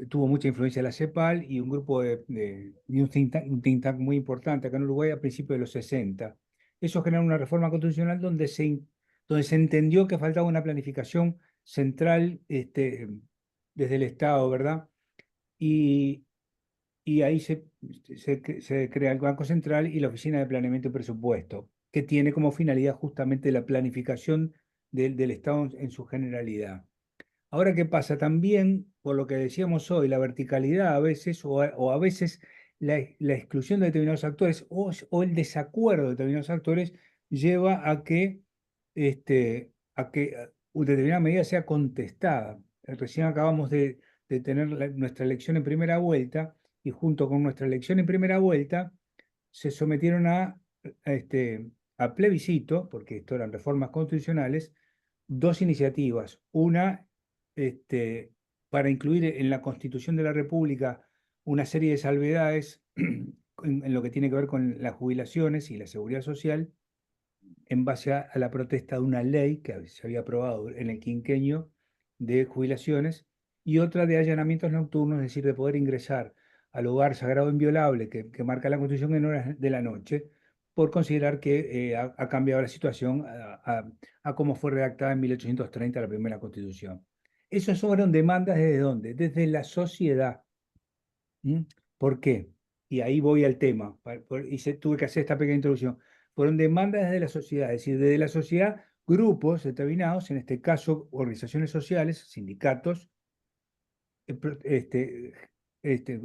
tuvo mucha influencia la CEPAL y un grupo y un think tank muy importante acá en Uruguay a principios de los 60. Eso generó una reforma constitucional donde se entendió que faltaba una planificación central desde el Estado, ¿verdad? Y, y ahí se crea el Banco Central y la Oficina de Planeamiento y Presupuesto, que tiene como finalidad justamente la planificación del Estado en su generalidad. Ahora, ¿qué pasa? También, por lo que decíamos hoy, la verticalidad a veces, o a veces la exclusión de determinados actores o el desacuerdo de determinados actores lleva a que una determinada medida sea contestada. Recién acabamos de tener nuestra elección en primera vuelta y junto con nuestra elección en primera vuelta se sometieron a plebiscito, porque esto eran reformas constitucionales, dos iniciativas. Una, para incluir en la Constitución de la República una serie de salvedades en lo que tiene que ver con las jubilaciones y la seguridad social, en base a la protesta de una ley que se había aprobado en el quinquenio de jubilaciones, y otra de allanamientos nocturnos, es decir, de poder ingresar al hogar sagrado inviolable que marca la Constitución en horas de la noche, por considerar que ha cambiado la situación a cómo fue redactada en 1830 la primera Constitución. Esas fueron demandas ¿desde dónde? Desde la sociedad. ¿Mm? ¿Por qué? Y ahí voy al tema, tuve que hacer esta pequeña introducción. Fueron demandas desde la sociedad, es decir, desde la sociedad, grupos determinados, en este caso organizaciones sociales, sindicatos,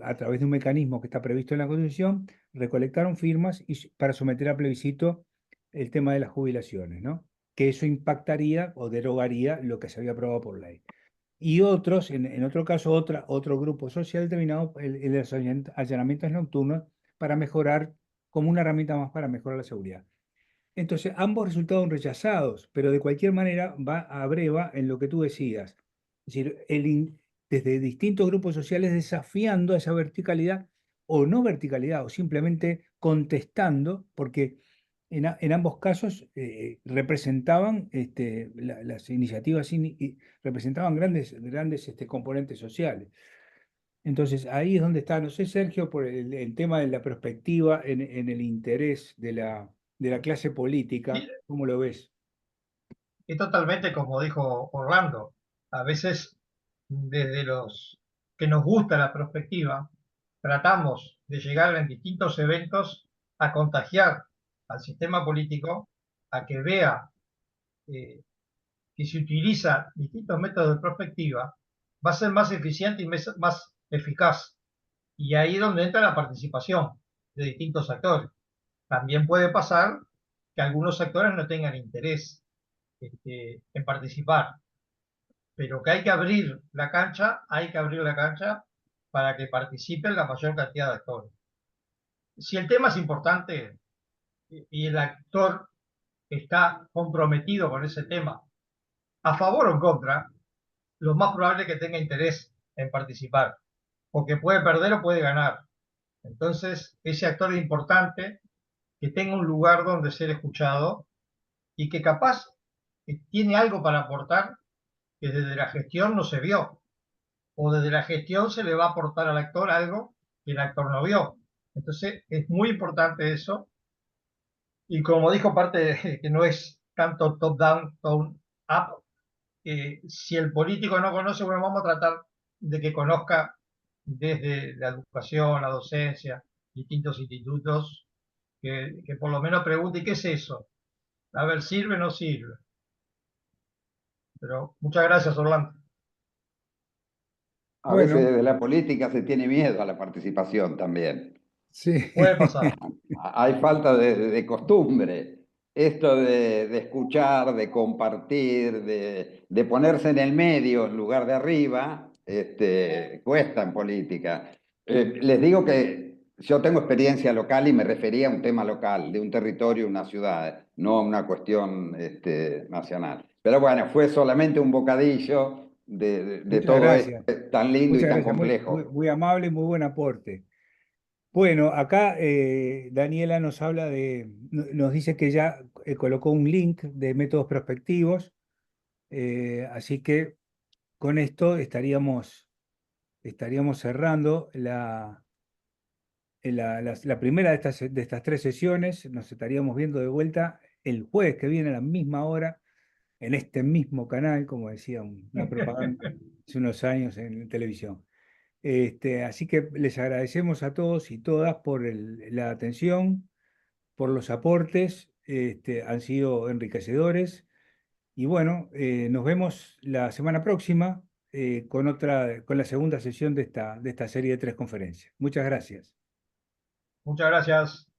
a través de un mecanismo que está previsto en la Constitución, recolectaron firmas para someter a plebiscito el tema de las jubilaciones, ¿no? Que eso impactaría o derogaría lo que se había aprobado por ley. Y otros, en otro caso, otro grupo social determinado, el de los allanamientos nocturnos, para mejorar, como una herramienta más para mejorar la seguridad. Entonces, ambos resultaron rechazados, pero de cualquier manera va a breva en lo que tú decías. Es decir, desde distintos grupos sociales desafiando esa verticalidad o no verticalidad, o simplemente contestando, porque en ambos casos representaban las iniciativas representaban grandes componentes sociales. Entonces ahí es donde está, no sé, Sergio, por el tema de la perspectiva en el interés de la clase política, Y, ¿cómo lo ves? y totalmente como dijo Orlando, a veces desde los que nos gusta la perspectiva, tratamos de llegar en distintos eventos a contagiar al sistema político a que vea eh, que si utiliza distintos métodos de perspectiva, va a ser más eficiente y más eficaz. Y ahí es donde entra la participación de distintos actores. También puede pasar que algunos actores no tengan interés en participar, pero que hay que abrir la cancha, hay que abrir la cancha para que participen la mayor cantidad de actores. Si el tema es importante y el actor está comprometido con ese tema, a favor o en contra, lo más probable es que tenga interés en participar, porque puede perder o puede ganar. Entonces, ese actor es importante que tenga un lugar donde ser escuchado y que capaz tiene algo para aportar que desde la gestión no se vio, o desde la gestión se le va a aportar al actor algo que el actor no vio. Entonces, es muy importante eso. Y como dijo parte que no es tanto top-down, top-up, si el político no conoce, bueno, vamos a tratar de que conozca desde la educación, la docencia, distintos institutos, que por lo menos pregunte, ¿y qué es eso? A ver, ¿sirve o no sirve? Pero muchas gracias, Orlando. A veces Bueno, desde la política se tiene miedo a la participación también. sí. Puede pasar. Hay falta de costumbre. esto de escuchar, de compartir, de ponerse en el medio en lugar de arriba, cuesta en política. Les digo que yo tengo experiencia local y me refería a un tema local, de un territorio, una ciudad, no a una cuestión nacional. Pero bueno, fue solamente un bocadillo de Muchas todo esto gracias. tan lindo y Muchas tan gracias. Muy, complejo. muy amable y muy buen aporte. Bueno, acá Daniela nos habla nos dice que ya colocó un link de métodos prospectivos, así que con esto estaríamos cerrando la primera de estas tres sesiones. Nos estaríamos viendo de vuelta el jueves que viene a la misma hora, en este mismo canal, como decía una propaganda hace unos años en televisión. Así que les agradecemos a todos y todas por la atención, por los aportes, han sido enriquecedores. Y bueno, nos vemos la semana próxima con la segunda sesión de esta serie de tres conferencias. Muchas gracias. Muchas gracias.